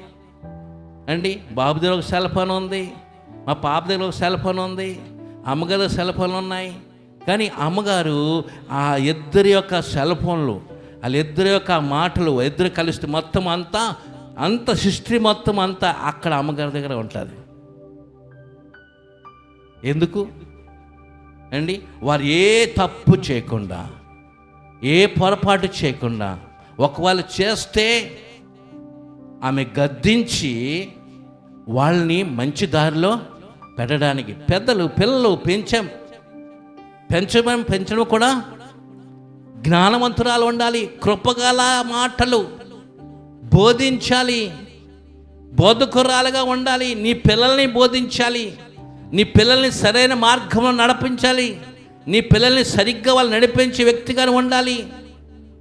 అండి, బాబు దగ్గర ఒక సెల్ ఫోన్ ఉంది, మా పాప దగ్గర ఒక సెల్ ఫోన్ ఉంది, అమ్మగారు సెల్ ఫోన్లు ఉన్నాయి. కానీ అమ్మగారు ఆ ఇద్దరి యొక్క సెల్ ఫోన్లు, వాళ్ళిద్దరి యొక్క మాటలు ఇద్దరు కలిస్తే మొత్తం అంత హిస్టరీ మొత్తం అంతా అక్కడ అమ్మగారి దగ్గర ఉంటుంది. ఎందుకు అండి? వారు ఏ తప్పు చేయకుండా, ఏ పొరపాటు చేయకుండా, ఒకవేళ చేస్తే ఆమె గద్దించి వాళ్ళని మంచి దారిలో పెట్టడానికి, పిల్లలు పెంచడం కూడా జ్ఞానవంతురాలు ఉండాలి. కృపగల మాటలు బోధించాలి, బోధకురాలుగా ఉండాలి. నీ పిల్లల్ని బోధించాలి, నీ పిల్లల్ని సరైన మార్గంలో నడిపించాలి, నీ పిల్లల్ని సరిగ్గా వాళ్ళు నడిపించే వ్యక్తిగా ఉండాలి.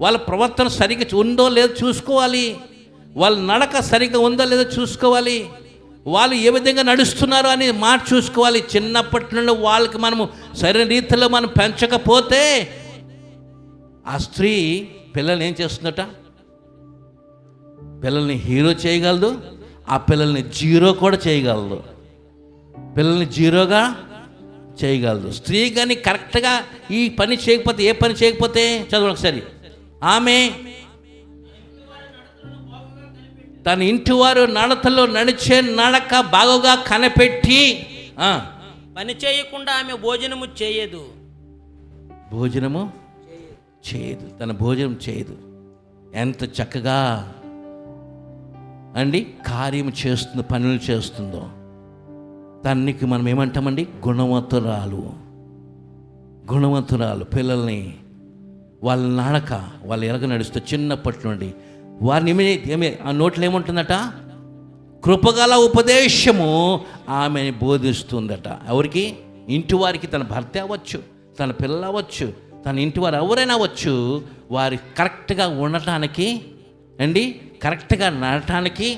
వాళ్ళ ప్రవర్తన సరిగ్గా ఉందో లేదో చూసుకోవాలి, వాళ్ళ నడక సరిగ్గా ఉందో లేదో చూసుకోవాలి, వాళ్ళు ఏ విధంగా నడుస్తున్నారు అని మాట చూసుకోవాలి. చిన్నప్పటి నుండి వాళ్ళకి మనము సరైన రీతిలో మనం పెంచకపోతే ఆ స్త్రీ పిల్లల్ని ఏం చేస్తుందట? పిల్లల్ని హీరో చేయగలదు, ఆ పిల్లల్ని జీరో కూడా చేయగలదు. పిల్లల్ని జీరోగా చేయగలదు. స్త్రీ కానీ కరెక్ట్గా ఈ పని చేయకపోతే, ఏ పని చేయకపోతే, చదవండి ఒకసారి. ఆమె తన ఇంటి వారు నడతలో నడిచే నడక బాగుగా కనిపెట్టి పని చేయకుండా ఆమె భోజనము చేయదు. తన భోజనం చేయదు. ఎంత చక్కగా అండి కార్యం చేస్తుందో, పనులు చేస్తుందో. తనకి మనం ఏమంటామండి? గుణవంతురాలు. పిల్లల్ని వాళ్ళ నడక, వాళ్ళు ఎలాగ నడుస్తూ చిన్నప్పటి నుండి వారిని ఆ నోట్లో ఏముంటుందట? కృపగల ఉపదేశము ఆమెని బోధిస్తుందట. ఎవరికి? ఇంటి వారికి. తన భర్త అవ్వచ్చు, తన పిల్లలు అవ్వచ్చు, తన ఇంటి వారు ఎవరైనా అవ్వచ్చు. వారి కరెక్ట్గా ఉండటానికి అండి, కరెక్ట్గా నడటానికి,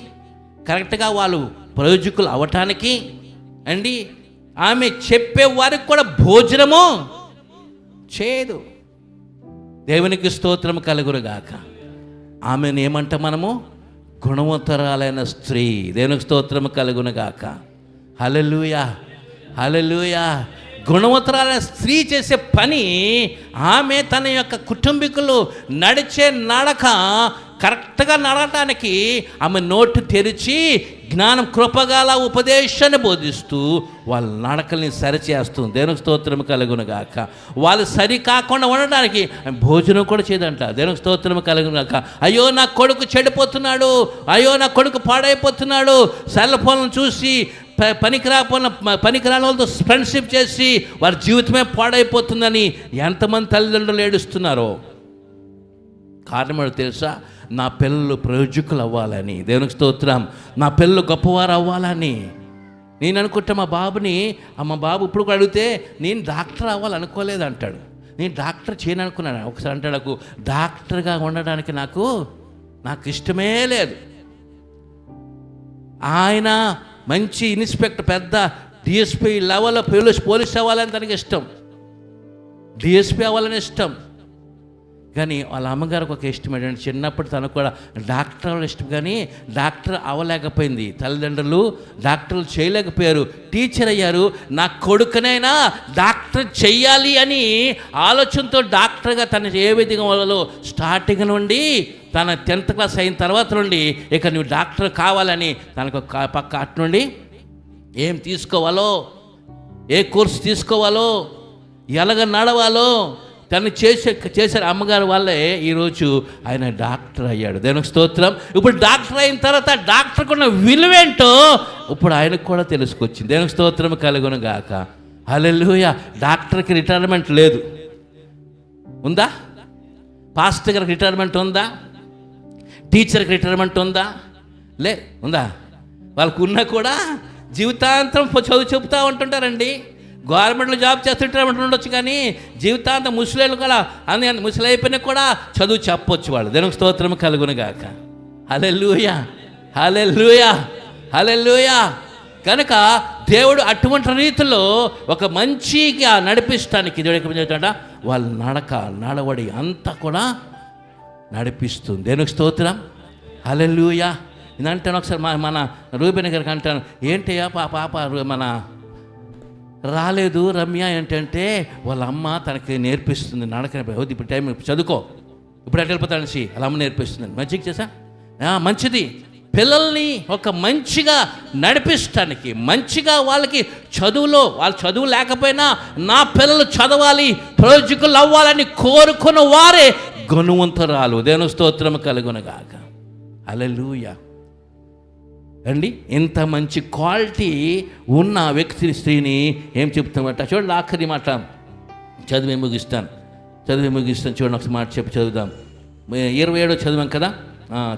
కరెక్ట్గా వాళ్ళు ప్రయోజకులు అవ్వటానికి అండి, ఆమె చెప్పే వారికి కూడా భోజనము చేయదు. దేవునికి స్తోత్రం కలుగునుగాక. ఆమెను ఏమంట మనము? గుణవంతురాలైన స్త్రీ. దేవునికి స్తోత్రం కలుగునుగాక. హల్లెలూయా, హల్లెలూయా. గుణవంతురాలైన స్త్రీ చేసే పని, ఆమె తన యొక్క కుటుంబీకులు నడిచే నడక కరెక్ట్గా నడటానికి ఆమె నోటు తెరిచి జ్ఞానం, కృపగల ఉపదేశాన్ని బోధిస్తూ వాళ్ళ నడకల్ని సరిచేస్తుంది. దేవునికి స్తోత్రం కలుగునుగాక. వాళ్ళు సరి కాకుండా ఉండడానికి భోజనం కూడా చేయదంట. దేవునికి స్తోత్రం కలుగునుగాక. అయ్యో నా కొడుకు చెడిపోతున్నాడు, అయ్యో నా కొడుకు పాడైపోతున్నాడు, సెల్ ఫోన్లను చూసి పనికిరాని వాళ్ళతో ఫ్రెండ్షిప్ చేసి వారి జీవితమే పాడైపోతుందని ఎంతమంది తల్లిదండ్రులు ఏడుస్తున్నారో. కారణం తెలుసా? నా పిల్లలు ప్రయోజకులు అవ్వాలని. దేవునికి స్తోత్రం. నా పిల్లలు గొప్పవారు అవ్వాలని నేను అనుకుంటా. మా బాబు ఇప్పుడు కూడా అడిగితే నేను డాక్టర్ అవ్వాలనుకోలేదు అంటాడు. నేను డాక్టర్ చేయను అనుకున్నాను. ఒకసారి అంటాడు, నాకు డాక్టర్గా ఉండడానికి నాకు ఇష్టమే లేదు. ఆయన మంచి ఇన్స్పెక్టర్, పెద్ద డిఎస్పీ లెవెల్లో పోలీస్ అవ్వాలని తనకి ఇష్టం. డిఎస్పీ అవ్వాలని ఇష్టం. కానీ వాళ్ళ అమ్మగారికి ఒక ఇష్టం ఏంటంటే చిన్నప్పుడు తనకు కూడా డాక్టర్ అవ్వాలని ఇష్టం, కానీ డాక్టర్ అవ్వలేకపోయింది. తల్లిదండ్రులు డాక్టర్లు చేయలేకపోయారు, టీచర్ అయ్యారు. నా కొడుకునైనా డాక్టర్ చెయ్యాలి అని ఆలోచనతో డాక్టర్గా తను ఏ విధంగా వాళ్ళలో స్టార్టింగ్ నుండి తన 10th క్లాస్ అయిన తర్వాత నుండి ఇక నువ్వు డాక్టర్ కావాలని తనకు పక్క అటు నుండి ఏం తీసుకోవాలో, ఏ కోర్సు తీసుకోవాలో, ఎలాగ నడవాలో తను చేశారు అమ్మగారు వాళ్ళే ఈరోజు ఆయన డాక్టర్ అయ్యాడు. దేవునికి స్తోత్రం. ఇప్పుడు డాక్టర్ అయిన తర్వాత డాక్టర్కున్న విలువేంటో ఇప్పుడు ఆయనకు కూడా తెలుసుకొచ్చింది. దేవునికి స్తోత్రం కలుగును గాక. హల్లెలూయా. డాక్టర్కి రిటైర్మెంట్ లేదు, ఉందా? పాస్టర్ గారికి రిటైర్మెంట్ ఉందా? టీచర్కి రిటైర్మెంట్ ఉందా? ఉందా? వాళ్ళకు ఉన్నా కూడా జీవితాంతం చదువు చెబుతూ ఉంటుంటారండి. గవర్నమెంట్లో జాబ్ చేస్తుంటారు ఉండొచ్చు, కానీ జీవితాంతం ముసలేళ్ళు కూడా అని ముసలి అయిపోయినా కూడా చదువు చెప్పొచ్చు వాళ్ళు. దేవునికి స్తోత్రం కలుగును గాక. హల్లెలూయా, హల్లెలూయా, హల్లెలూయా. కనుక దేవుడు అటువంటి రీతిలో ఒక మంచిగా నడిపిస్తానికి దేవుడు వాళ్ళ నడవడి అంతా కూడా నడిపిస్తుంది. దేవునికి స్తోత్రం. హల్లెలూయా. ఇదంటాను ఒకసారి మన రూబెన్ గారికి అంటాను, ఏంటయ్యా పాప మన రాలేదు రమ్య ఏంటంటే వాళ్ళ అమ్మ తనకి నేర్పిస్తుంది నడక. ఇప్పుడు టైం చదువుకో, ఇప్పుడు ఎట్లా వెళ్ళిపోతాను వాళ్ళ అమ్మ నేర్పిస్తుంది. మంచిగా చేసా, మంచిది. పిల్లల్ని ఒక మంచిగా నడిపిస్తానికి, మంచిగా వాళ్ళకి చదువులో వాళ్ళు చదువు లేకపోయినా నా పిల్లలు చదవాలి, ప్రయోజకులు అవ్వాలని కోరుకున్న వారే గుణవంతురాలు. దేవుని స్తోత్రం కలుగునగాక. హల్లెలూయా అండి. ఇంత మంచి క్వాలిటీ ఉన్న వ్యక్తి స్త్రీని ఏం చెప్తామంట చూడండి. ఆఖరి మాట చదివి ముగిస్తాను. చూడండి ఒకసారి మాట చెప్పి చదువుదాం. 27 చదివాం కదా,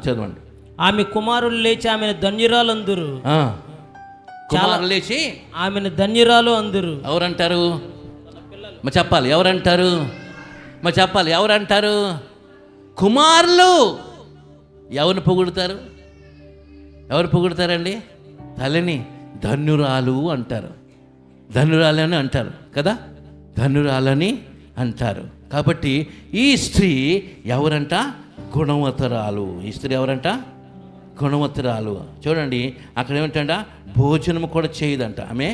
చదవండి. ఆమె కుమారులు లేచి ఆమెను ధన్యురాలు అందురు. కుమారులు లేచి ఆమెను ధన్యురాలు అందురు. ఎవరంటారు? చెప్పాలి. ఎవరంటారు? చెప్పాలి. ఎవరంటారు? కుమారులు. ఎవరిని పొగుడుతారు? ఎవరు పొగుడుతారండి? తల్లిని ధన్యురాలు అంటారు. ధన్యురాలని అంటారు కదా, ధన్యురాలని అంటారు. కాబట్టి ఈ స్త్రీ ఎవరంట? గుణవతురాలు. ఈ స్త్రీ ఎవరంట? గుణవతురాలు. చూడండి అక్కడ ఏమిటంట, భోజనం కూడా చేయదంట ఆమె.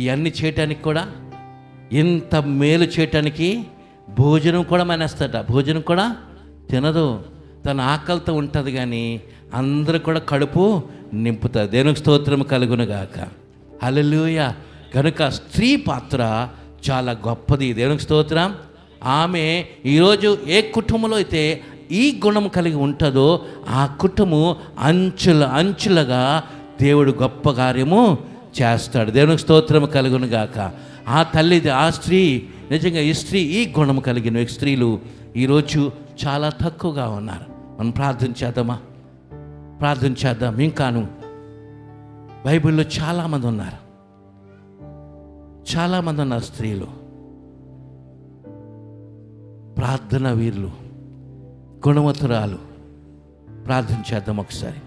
ఇవన్నీ చేయటానికి కూడా, ఇంత మేలు చేయటానికి భోజనం కూడా మానేస్తట. భోజనం కూడా తినదు. తన ఆకలితో ఉంటుంది, కానీ అందరూ కూడా కడుపు నింపుతారు. దేవునికి స్తోత్రం కలుగునుగాక. హల్లెలూయా. కనుక స్త్రీ పాత్ర చాలా గొప్పది. దేవునికి స్తోత్రం. ఆమె ఈరోజు ఏ కుటుంబంలో అయితే ఈ గుణం కలిగి ఉంటుందో ఆ కుటుంబం అంచులుగా దేవుడు గొప్ప కార్యము చేస్తాడు. దేవునికి స్తోత్రం కలుగునుగాక. ఆ తల్లి, ఆ స్త్రీ, నిజంగా ఈ స్త్రీ ఈ గుణం కలిగిన స్త్రీలు ఈరోజు చాలా తక్కువగా ఉన్నారు. మనం ప్రార్థన చేద్దాం. ఇంకాను బైబిల్లో చాలామంది ఉన్నారు స్త్రీలు, ప్రార్థన వీరులు, గుణవతురాలు. ప్రార్థన చేద్దాం ఒకసారి.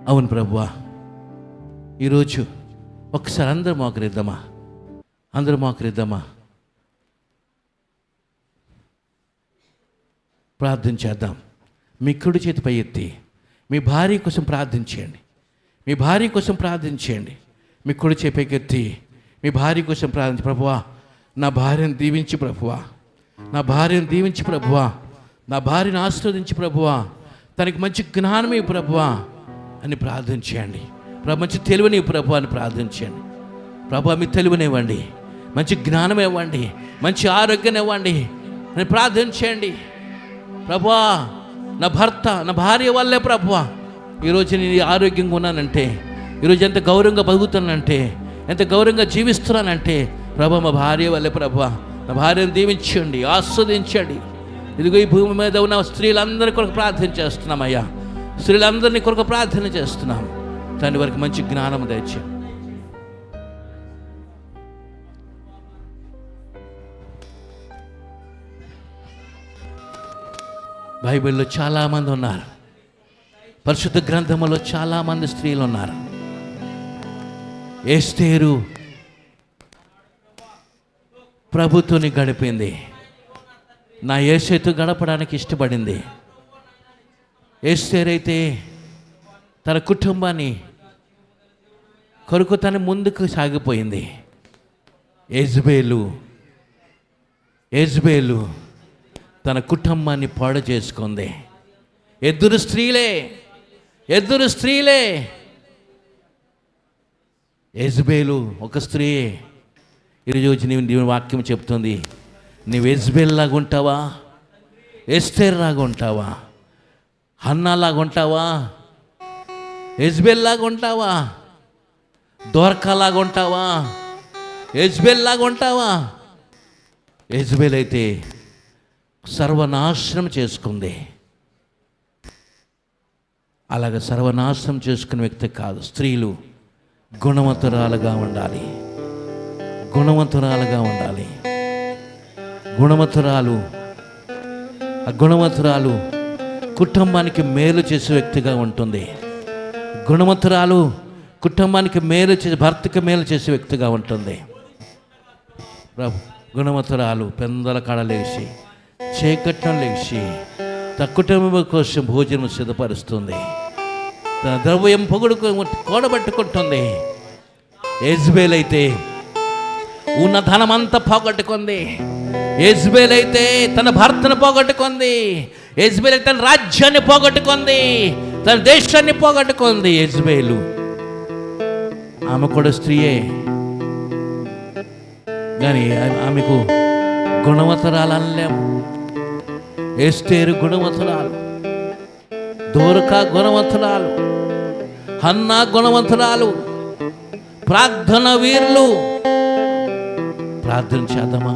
అవును ప్రభువా, ఈరోజు ఒకసారి అందరూ మోకరిద్దామా. ప్రార్థన చేద్దాం. మీ కుడి చేతి పై ఎత్తి మీ భార్య కోసం ప్రార్థించండి. మీ కుడి చేతి పైకి ఎత్తి మీ భార్య కోసం ప్రార్థించి, ప్రభువా నా భార్యను దీవించి ప్రభువా, నా భార్యను ఆశీర్వదించి ప్రభువా, తనకి మంచి జ్ఞానమే ప్రభువా అని ప్రార్థించండి. మంచి తెలివిని ప్రభువా అని ప్రార్థించండి. ప్రభువా మీ తెలివినివ్వండి, మంచి జ్ఞానం ఇవ్వండి, మంచి ఆరోగ్యం ఇవ్వండి అని ప్రార్థించండి. ప్రభువా నా భార్య వల్లే ప్రభువా ఈరోజు నేను ఆరోగ్యంగా ఉన్నానంటే, ఈరోజు ఎంత గౌరవంగా బతుకుతున్నానంటే, ఎంత గౌరవంగా జీవిస్తున్నానంటే ప్రభువా మా భార్య వల్లే ప్రభువా. నా భార్యను దీవించండి, ఆస్వాదించండి. ఇదిగో ఈ భూమి మీద ఉన్న స్త్రీలందరి కొరకు ప్రార్థన చేస్తున్నామయ్యా. స్త్రీలందరినీ కొరకు ప్రార్థన చేస్తున్నాం. దాని వరకు మంచి జ్ఞానం దయచేయండి. బైబిల్లో చాలామంది ఉన్నారు, పరిశుద్ధ గ్రంథంలో చాలామంది స్త్రీలు ఉన్నారు. ఎస్తేరు ప్రభుతోని గడిపింది. నా యేసుతో గడపడానికి ఇష్టపడింది. ఎస్తేరైతే తన కుటుంబాన్ని కొరకు తన ముందుకు సాగిపోయింది. యెజబేలు తన కుటుంబాన్ని పాడు చేసుకుంది. ఇద్దరు స్త్రీలే. యెజబేలు ఒక స్త్రీ. ఈరోజు నీవు వాక్యం చెప్తుంది, నీవు యెజబేల్ లాగా ఉంటావా, ఎస్తేర్ లాగా ఉంటావా, హన్నా లాగా ఉంటావా, యెజబేల్ లాగా ఉంటావా, దోర్కా లాగా ఉంటావా, యెజబేల్ లాగా ఉంటావా? యెజబేల్ అయితే సర్వనాశనం చేసుకుంది. అలాగ సర్వనాశనం చేసుకునే వ్యక్తి కాదు. స్త్రీలు గుణవంతురాలుగా ఉండాలి. గుణవంతురాలు కుటుంబానికి మేలు చేసే వ్యక్తిగా ఉంటుంది. గుణవంతురాలు కుటుంబానికి మేలు చేసే, భర్తకి మేలు చేసే వ్యక్తిగా ఉంటుంది. గుణవంతురాలు పెందల కాడ లేచి, చీకట్లో లేచి తన కుటుంబం కోసం భోజనం సిద్ధపరుస్తుంది. తన ద్రవ్యం కూడబెట్టుకుంటుంది. యెజబేల్ అయితే ఉన్న ధనమంతా పోగొట్టుకుంది. యెజబేల్ అయితే తన భర్తను పోగొట్టుకుంది. యెజబేల్ తన రాజ్యాన్ని పోగొట్టుకుంది, తన దేశాన్ని పోగొట్టుకుంది. యెజబేలు ఆమె కూడా స్త్రీయే, కానీ ఆమెకు గుణవంతురాలు అనలేము. ఎస్తేరు గుణవంతురాలు, దోర్కా గుణవంతురాలు, హన్నా గుణవంతురాలు, ప్రార్థన వీరులు. ప్రార్థన చేద్దామా?